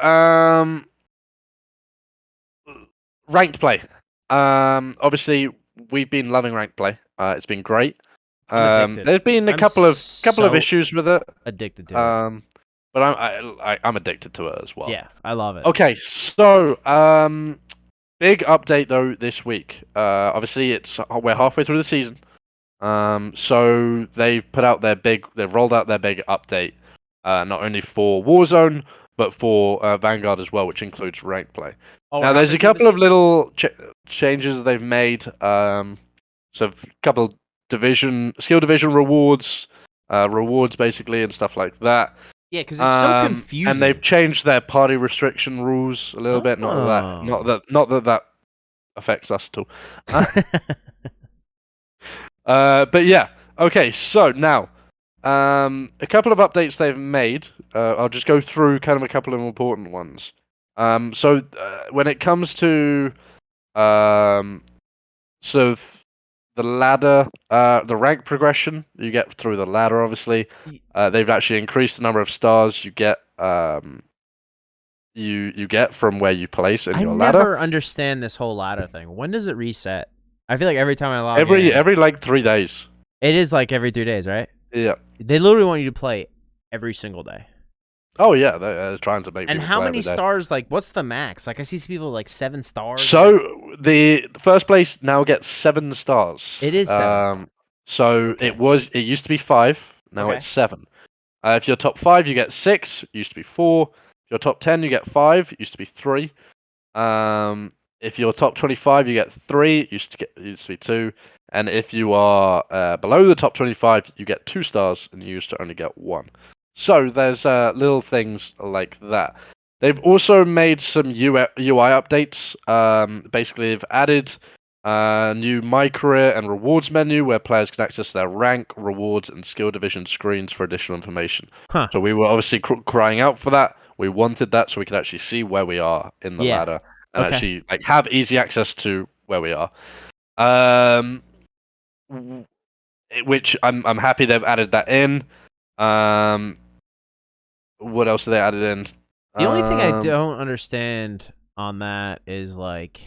Ranked play. Obviously we've been loving ranked play. It's been great. There's been a couple of issues with it. Addicted to it. But I'm addicted to it as well. Yeah, I love it. Okay, so big update though this week. Obviously we're halfway through the season. So they've rolled out their big update, not only for Warzone but for Vanguard as well, which includes ranked play. Now there's a couple of little changes they've made. So a couple skill division rewards basically and stuff like that. Yeah, because it's so confusing. And they've changed their party restriction rules a little bit. Not that affects us at all. But yeah, okay. So now, a couple of updates they've made. I'll just go through kind of a couple of important ones. So when it comes to so the ladder, the rank progression you get through the ladder, obviously, they've actually increased the number of stars you get. You get from where you place in your ladder. I never understand this whole ladder thing. When does it reset? I feel like every time I log in, every like 3 days. It is like every 3 days, right? Yeah. They literally want you to play every single day. Oh yeah, they're trying to make. And how many stars? Like, what's the max? Like, I see people like 7 stars. So the first place now gets 7 stars. It is 7. So it used to be 5. Now it's 7. If you're top 5, you get 6. It used to be 4. If you're top 10, you get 5. It used to be 3. If you're top 25, you get 3. It used to be 2. And if you are below the top 25, you get 2 stars, and you used to only get 1. So there's little things like that. They've also made some UI updates. Basically, they've added a new My Career and Rewards menu where players can access their rank, rewards, and skill division screens for additional information. So we were obviously crying out for that. We wanted that so we could actually see where we are in the ladder and actually have easy access to where we are. Which I'm happy they've added that in. What else have they added in? The only thing I don't understand on that is like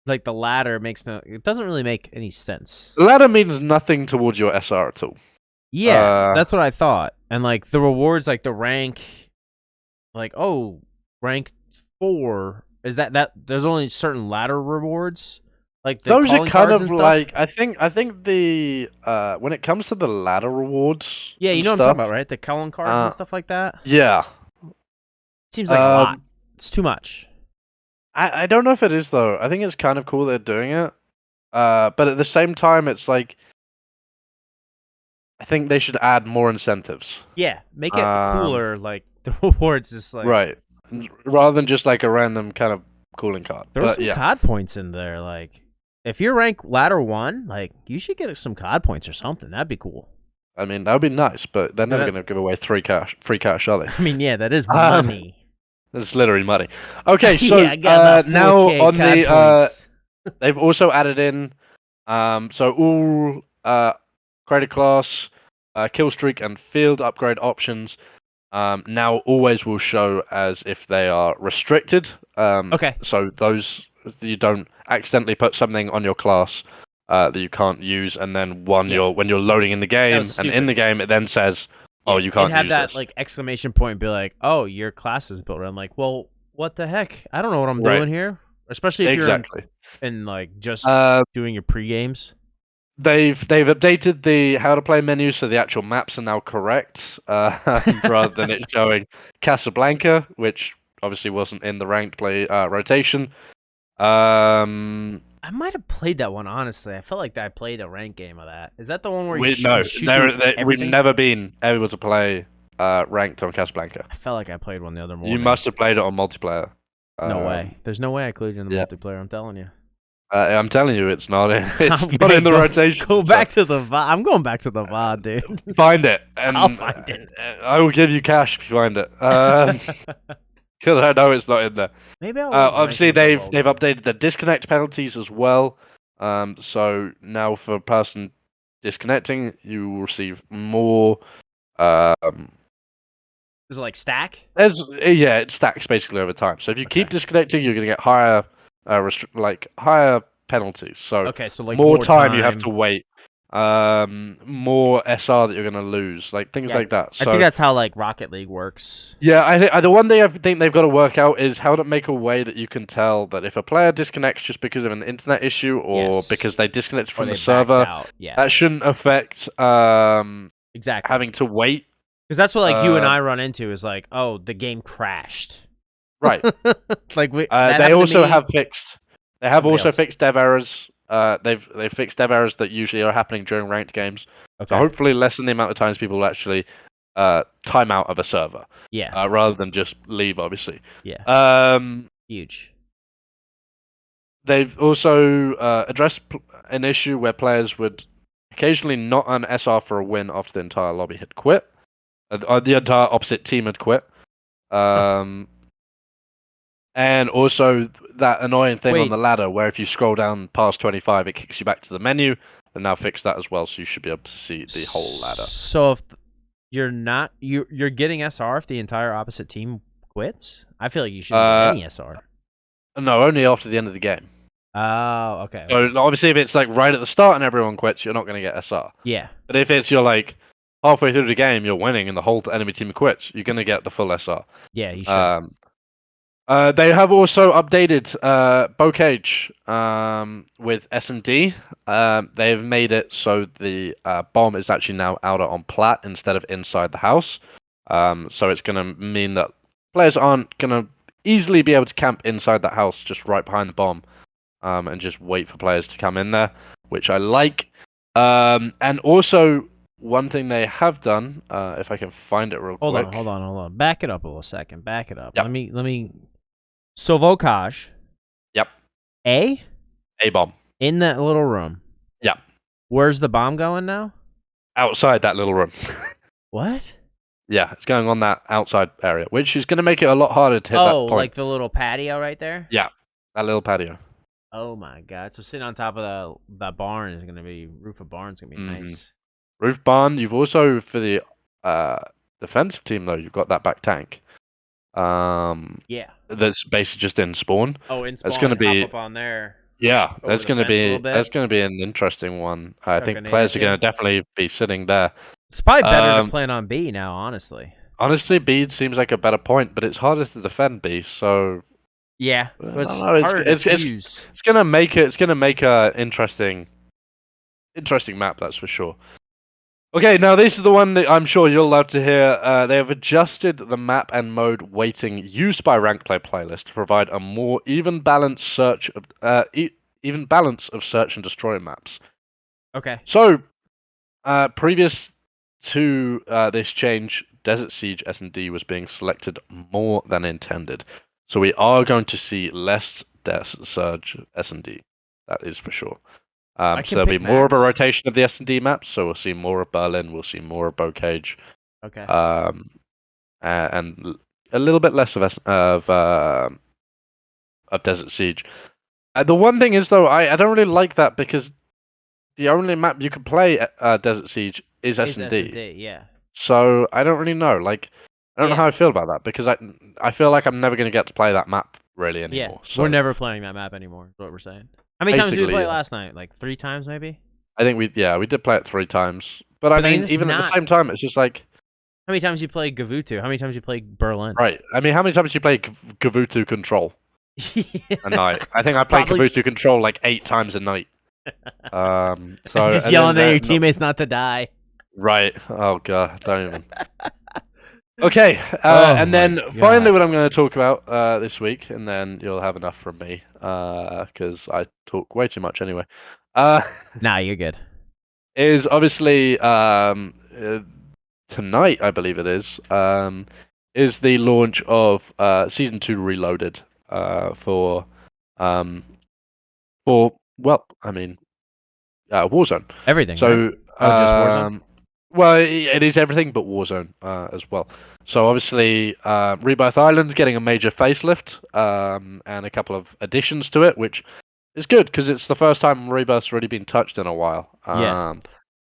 the ladder it doesn't really make any sense. The ladder means nothing towards your SR at all. Yeah, that's what I thought. And like the rewards, like the rank, like rank 4 is that there's only certain ladder rewards. Like those are kind of like I think the when it comes to the ladder rewards. Yeah, you know what I'm talking about, right? The calling cards and stuff like that. Yeah. Seems like a lot. It's too much. I don't know if it is though. I think it's kind of cool they're doing it. But at the same time, it's like I think they should add more incentives. Yeah, make it cooler. Like the rewards is like right, rather than just like a random kind of cooling card. There are some COD points in there. Like if you're ranked ladder 1, like you should get some COD points or something. That'd be cool. I mean, that would be nice, but they're never going to give away free cash, are they? I mean, yeah, that is money. It's literally money. Okay, so now on they've also added in, so all creator class, kill streak, and field upgrade options now always will show as if they are restricted. Okay. So those you don't accidentally put something on your class that you can't use, and then when Yeah. you're loading in the That was game, and in stupid. the game it then says, "Oh, Yeah. you It'd can't have use that this." like exclamation point and be like, "Oh, your class is built." I'm like, "Well, what the heck? I don't know what I'm Right. doing here." Especially if you're Exactly. in like just Uh, doing your pre-games. they've updated the how to play menu so the actual maps are now correct, rather than it showing Casablanca, which obviously wasn't in the ranked play rotation. I might have played that one, honestly. I felt like I played a ranked game of that. Is that the one where We can no, shoot through we've everything? never been able to play ranked on Casablanca. I felt like I played one the other You morning. must have played it on multiplayer. No way. There's no way I included in the Yeah, multiplayer, I'm telling you. I'm telling you, it's not in. It's not Hey, in the rotation. go So back to the VOD. I'm going back to the VOD, dude. find it, I'll and find it. I will give you cash if you find it. Because I know it's not in there. Maybe I was ranked Obviously, with the they've logo. updated the disconnect penalties as well. So now for a person disconnecting, you will receive more. Um, Is it like stack? it stacks basically over time. So if you keep Okay. disconnecting, you're gonna get higher, higher penalties. So Okay, so like more more time you have to time. wait. More SR that you're gonna lose, like things Yeah, like that. I think So that's how like Rocket League works. yeah, the one thing I think they've got to work out is how to make a way that you can tell that if a player disconnects just because of an internet issue or Yes. because they disconnected Or from the they backed server, out. Yeah, that shouldn't affect exactly. having to wait. Because that's what like you and Um, I run into is like, oh, the game crashed. right. Like that They happened to also me. have fixed. They have Somebody also else. fixed dev errors. They've fixed dev errors that usually are happening during ranked games. So Okay. hopefully lessen the amount of times people will actually time out of a server, Yeah. rather than just leave. Obviously. Yeah. Um, Huge. they've also addressed an issue where players would occasionally not earn SR for a win after the entire lobby had quit. The entire opposite team had quit. Huh. Um, And also that annoying thing on Wait. the ladder where if you scroll down past 25, it kicks you back to the menu. And now fix that as well, so you should be able to see the whole ladder. So if you're not you're getting SR if the entire opposite team quits, I feel like you shouldn't get any SR. No, only after the end of the game. Oh, okay. So obviously, if it's like right at the start and everyone quits, you're not going to get SR. Yeah. But if it's you're like halfway through the game, you're winning and the whole enemy team quits, you're going to get the full SR. Yeah, you should. They have also updated Bocage with S&D. They've made it so the bomb is actually now outer on plat instead of inside the house. So it's going to mean that players aren't going to easily be able to camp inside that house just right behind the bomb and just wait for players to come in there, which I like. And also, one thing they have done, if I can find it real quick. Hold on. Back it up a little second. Back it up. Yep. Let me. So Vokaj. Yep. A bomb. in that little room. Yep. Where's the bomb going now? Outside that little room. What? Yeah, it's going on that outside area, which is going to make it a lot harder to hit that point. Like the little patio right there? Yeah, that little patio. Oh my god. So sitting on top of that barn is gonna be roof of barn's gonna be nice. Roof barn. You've also for the defensive team though, you've got that back tank. Yeah. That's basically just in spawn. Oh, in spawn. That's going to be hop up on there. yeah. Over That's the going to fence a be little bit. an interesting one. I Chuck a think nade players or are going to two. definitely be sitting there. It's probably better to plan on B now, honestly. Honestly, B seems like a better point, but it's harder to defend B. So Yeah, I but don't it's know, harder to fuse. it's gonna make a interesting map, that's for sure. Okay, now this is the one that I'm sure you'll love to hear. They have adjusted the map and mode weighting used by ranked play playlist to provide a more even balance search of even balance of search and destroy maps. Okay. So, previous to this change, Desert Siege S&D was being selected more than intended. So we are going to see less Desert Surge S&D. That is for sure. So there'll be more of a rotation of the S&D maps. So we'll see more of Berlin. We'll see more of Bocage. Okay. And a little bit less of Desert Siege. The one thing is though, I don't really like that because the only map you can play Desert Siege is S&D. Yeah. So I don't really know. Like, I don't know how I feel about that because I feel like I'm never going to get to play that map really Yeah, anymore. So we're never playing that map anymore. Is what we're saying. How many times did we play it last night? Like 3 times, maybe. I think we did play it 3 times. But I mean, even at the same time, it's just like. How many times you play Gavutu? How many times you play Berlin? Right. I mean, how many times did you play Gavutu Control a night? I think I played Gavutu Control like 8 times a night. So just yelling at your teammates not to die. Right. Oh god, don't even. Okay, and then finally, what I'm going to talk about this week, and then you'll have enough from me, because I talk way too much anyway. Nah, you're good. Is obviously tonight, I believe it is the launch of Season 2 Reloaded for Warzone. Everything. So right? Just Warzone. Well, it is everything but Warzone as well. So obviously, Rebirth Island's getting a major facelift and a couple of additions to it, which is good because it's the first time Rebirth's already been touched in a while. Yeah.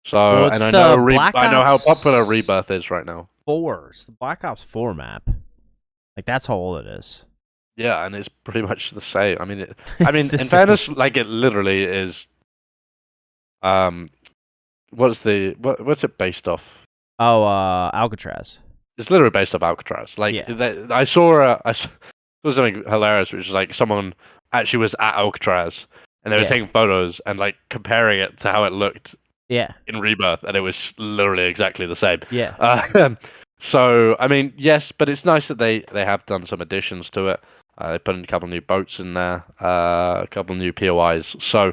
So and I know how popular Rebirth is right now. 4. It's the Black Ops 4 map. Like that's how old it is. Yeah, and it's pretty much the same. I mean, in fairness, like it literally is. What's it based off? Oh, Alcatraz. It's literally based off Alcatraz. Like I saw something hilarious, which is like someone actually was at Alcatraz and they were taking photos and like comparing it to how it looked. Yeah. In Rebirth, and it was literally exactly the same. Yeah. So I mean, yes, but it's nice that they have done some additions to it. They put in a couple of new boats in there, a couple of new POIs. So.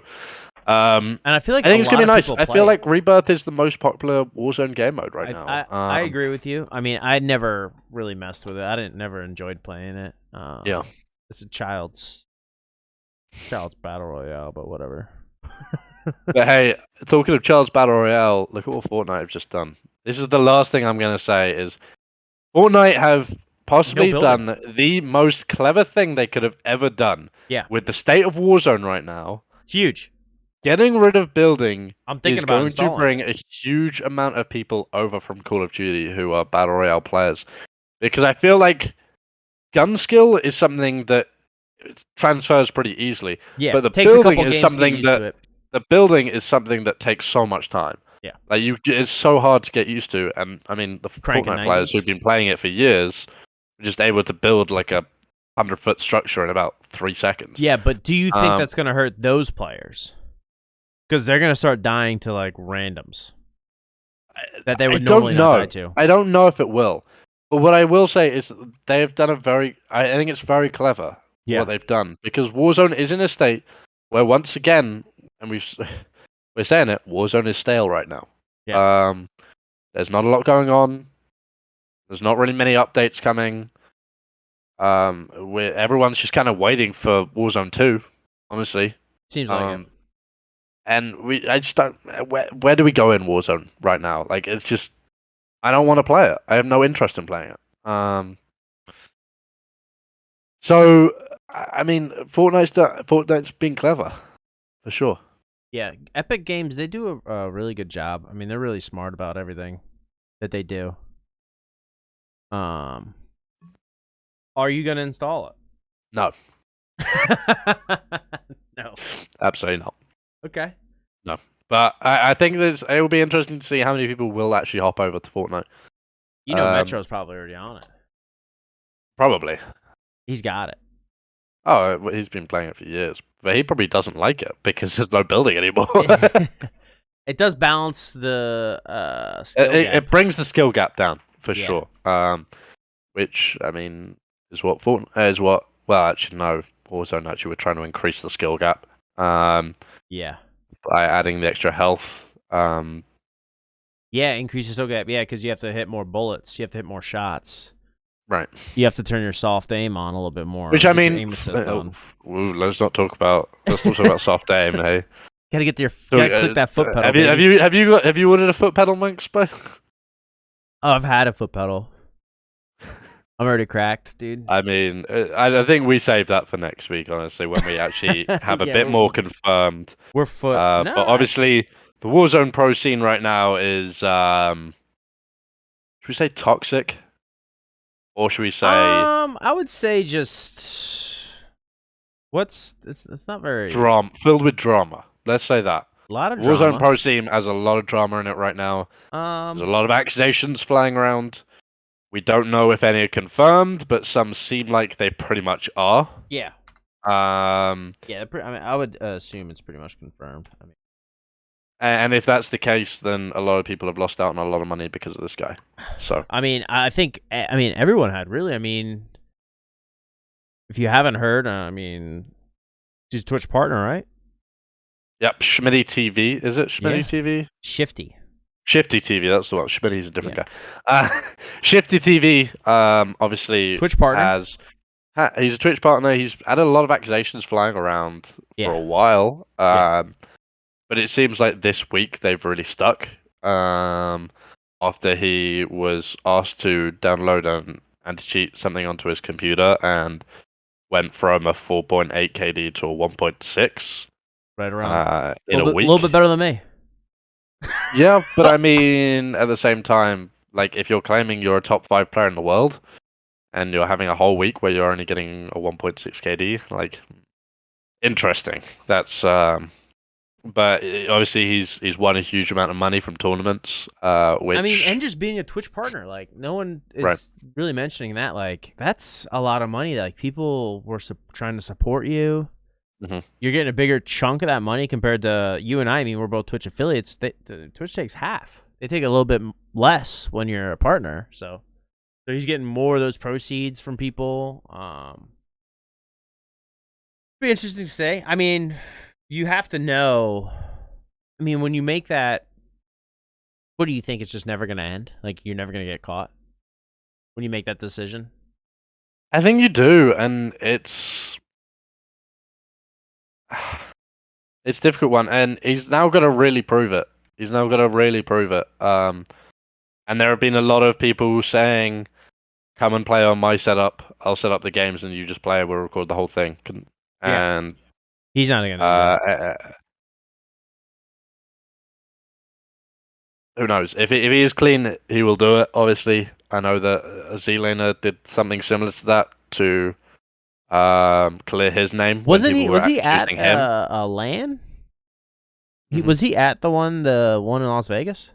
And I feel like I think it's gonna be nice. I feel like Rebirth is the most popular Warzone game mode right now. I agree with you. I mean, I never really messed with it. I never enjoyed playing it. Yeah, it's a child's battle royale, but whatever. But hey, talking of child's battle royale, look at what Fortnite have just done. This is the last thing I'm gonna say is Fortnite have possibly done the most clever thing they could have ever done. Yeah. With the state of Warzone right now, huge. Getting rid of building is going to bring a huge amount of people over from Call of Duty who are Battle Royale players. Because I feel like gun skill is something that transfers pretty easily. Yeah, but the building is something that takes so much time. Yeah. Like it's so hard to get used to. And I mean the Fortnite players who've been playing it for years are just able to build like a 100-foot structure in about 3 seconds. Yeah, but do you think that's gonna hurt those players? Because they're gonna start dying to like randoms that they would normally not die to. I don't know if it will, but what I will say is they have done I think it's very clever what they've done because Warzone is in a state where once again, and we're saying it, Warzone is stale right now. Yeah. There's not a lot going on. There's not really many updates coming. Everyone's just kind of waiting for Warzone 2. Honestly, seems like it. And I just don't. Where do we go in Warzone right now? Like, it's just, I don't want to play it. I have no interest in playing it. So, I mean, Fortnite's been clever, for sure. Yeah, Epic Games, they do a really good job. I mean, they're really smart about everything that they do. Are you gonna install it? No. No. Absolutely not. Okay. No. But I think it will be interesting to see how many people will actually hop over to Fortnite. You know Metro's probably already on it. Probably. He's got it. Oh, he's been playing it for years. But he probably doesn't like it because there's no building anymore. It does balance the skill gap. It brings the skill gap down, for sure. Which, I mean, is what Fortnite is what... Well, actually, no. Warzone, actually, we're trying to increase the skill gap. Yeah. By adding the extra health. Yeah, increase your skill gap. Yeah, because you have to hit more bullets. You have to hit more shots. Right. You have to turn your soft aim on a little bit more. Which I mean, let's not talk about soft aim. Hey, gotta get click that foot pedal. Have you ordered a foot pedal, Monks? Oh, I've had a foot pedal. I'm already cracked, dude. I mean, I think we save that for next week, honestly, when we actually have a bit more confirmed. We're foot. But obviously, the Warzone Pro scene right now is, should we say toxic? Or should we say I would say just it's not very filled with drama? Let's say that. a lot of Warzone drama. Pro Team has a lot of drama in it right now. There's a lot of accusations flying around. We don't know if any are confirmed, but some seem like they pretty much are. Yeah. Yeah, I mean, I would assume it's pretty much confirmed. I mean, and if that's the case, then a lot of people have lost out on a lot of money because of this guy. So, I mean, I think, I mean, everyone had really. I mean, if you haven't heard, I mean, he's a Twitch partner, right? yep, Schmitty TV, is it Schmitty Yeah. TV? Shifty. Shifty TV, that's the one. Schmitty's a different guy. Shifty TV, obviously Twitch partner. he's a Twitch partner. He's had a lot of accusations flying around for a while. But it seems like this week they've really stuck. After he was asked to download an anti-cheat something onto his computer and went from a 4.8 KD to a 1.6. Right around. In a week. A little bit better than me. Yeah, but I mean, at the same time, like if you're claiming you're a top 5 player in the world and you're having a whole week where you're only getting a 1.6 KD, like interesting. That's but obviously he's won a huge amount of money from tournaments, which I mean, and just being a Twitch partner, like no one is really mentioning that. Like that's a lot of money. Like people were trying to support you. Mm-hmm. You're getting a bigger chunk of that money compared to you and I. I mean, we're both Twitch affiliates. Twitch takes half. They take a little bit less when you're a partner. So he's getting more of those proceeds from people. Be interesting to say. I mean, you have to know. I mean, when you make that, what do you think? It's just never going to end? Like you're never going to get caught when you make that decision? I think you do, and it's difficult one, and he's now got to really prove it. And there have been a lot of people saying, "Come and play on my setup. I'll set up the games, and you just play. We'll record the whole thing." And he's not going to do that. Who knows? If he is clean, he will do it. Obviously, I know that Z-Laner did something similar to that to clear his name. Wasn't he? Was he at accusing him. a LAN? Was he at the one in Las Vegas?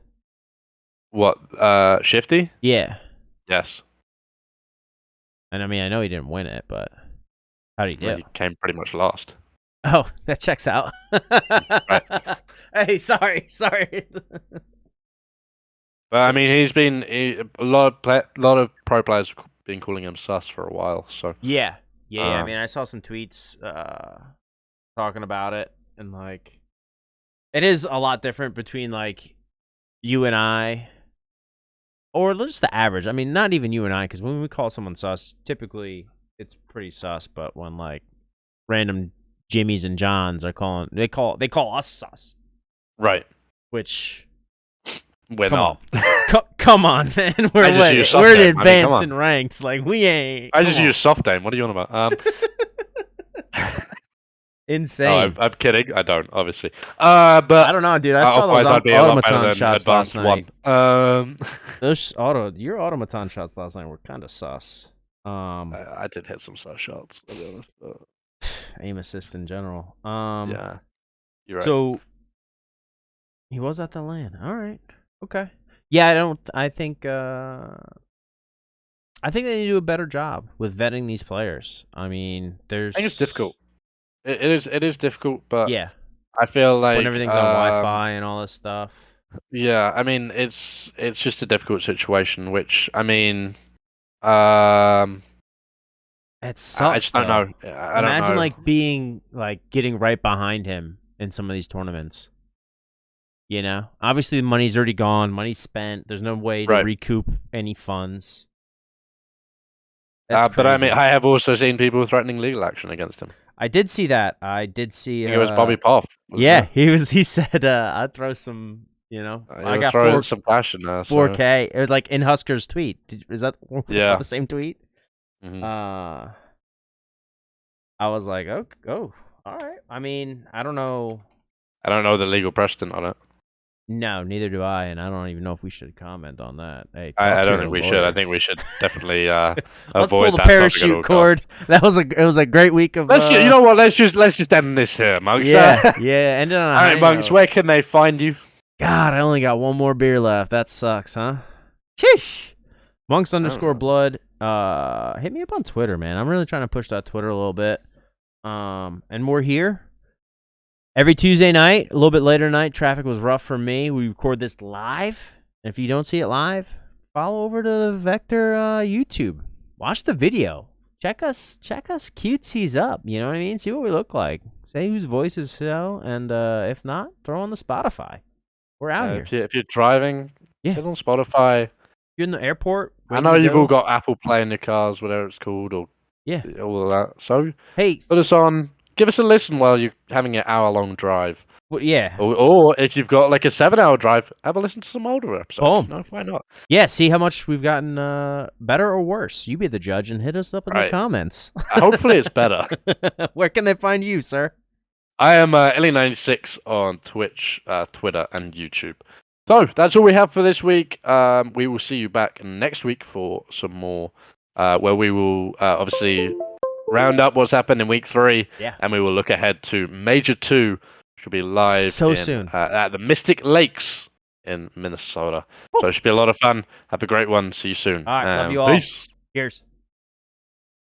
What? Shifty? Yeah. Yes. And I mean, I know he didn't win it, but how did he do? Well, he came pretty much last. Oh, that checks out. Right. Hey, sorry. But I mean, a lot of pro players have been calling him sus for a while. So yeah. I mean, I saw some tweets talking about it, and like, it is a lot different between like you and I, or just the average. I mean, not even you and I, because when we call someone sus, typically it's pretty sus. But when like random Jimmys and Johns are they call us sus, right? Which we're not. Come on, man. We're advanced in ranks. Like we ain't. I just use soft aim. What are you on about? Insane. No, I'm kidding. I don't, obviously. But I don't know, dude. I saw those automaton shots last night. Your automaton shots last night were kind of sus. I did hit some sus shots, to be honest. But... aim assist in general. Yeah, you're right. So he was at the LAN. All right. Okay. Yeah, I think they need to do a better job with vetting these players. I mean, I think it's difficult. It is difficult, but yeah, I feel like when everything's on Wi-Fi and all this stuff. Yeah, I mean, it's just a difficult situation. Which I mean, it sucks. I just don't know. Imagine like getting right behind him in some of these tournaments. You know, obviously the money's already gone, money's spent. There's no way to recoup any funds. But I mean, I have also seen people threatening legal action against him. I did see that. I did see. I think it was Bobby Poff. He said, "I'd throw some. You know, I got some cash in there. 4K. It was like in Husker's tweet. Is that the same tweet? Mm-hmm. I was like, oh, all right. I mean, I don't know. I don't know the legal precedent on it. No, neither do I, and I don't even know if we should comment on that. Hey, talk I to don't your think we should. I lawyer. think we should definitely Let's pull avoid the that topic at parachute all costs. cord. It was a great week of. You know what? Let's just end this here, Monks. Yeah, yeah. Ended on a All high right, Monks. note. Where can they find you? God, I only got one more beer left. That sucks, huh? Sheesh. Monks_blood. Hit me up on Twitter, man. I'm really trying to push that Twitter a little bit. And we're here every Tuesday night, a little bit later tonight. Traffic was rough for me. We record this live. And if you don't see it live, follow over to the Vektor YouTube. Watch the video. Check us cutesies up. You know what I mean? See what we look like. Say whose voices so, and if not, throw on the Spotify. We're out here. If you're driving, get on Spotify. You're in the airport. I know you've all got Apple Play in your cars, whatever it's called, or all of that. So hey, put us on. Give us a listen while you're having an hour-long drive. Well, yeah. Or if you've got like a 7-hour drive, have a listen to some older episodes. No, why not? Yeah, see how much we've gotten better or worse. You be the judge and hit us up in the comments. Hopefully it's better. Where can they find you, sir? I am Illy96 on Twitch, Twitter, and YouTube. So that's all we have for this week. We will see you back next week for some more, where we will obviously round up what's happened in week 3, and we will look ahead to Major 2, which will be live soon at the Mystic Lakes in Minnesota. So it should be a lot of fun. Have a great one. See you soon. All right, love you all. Peace. Cheers.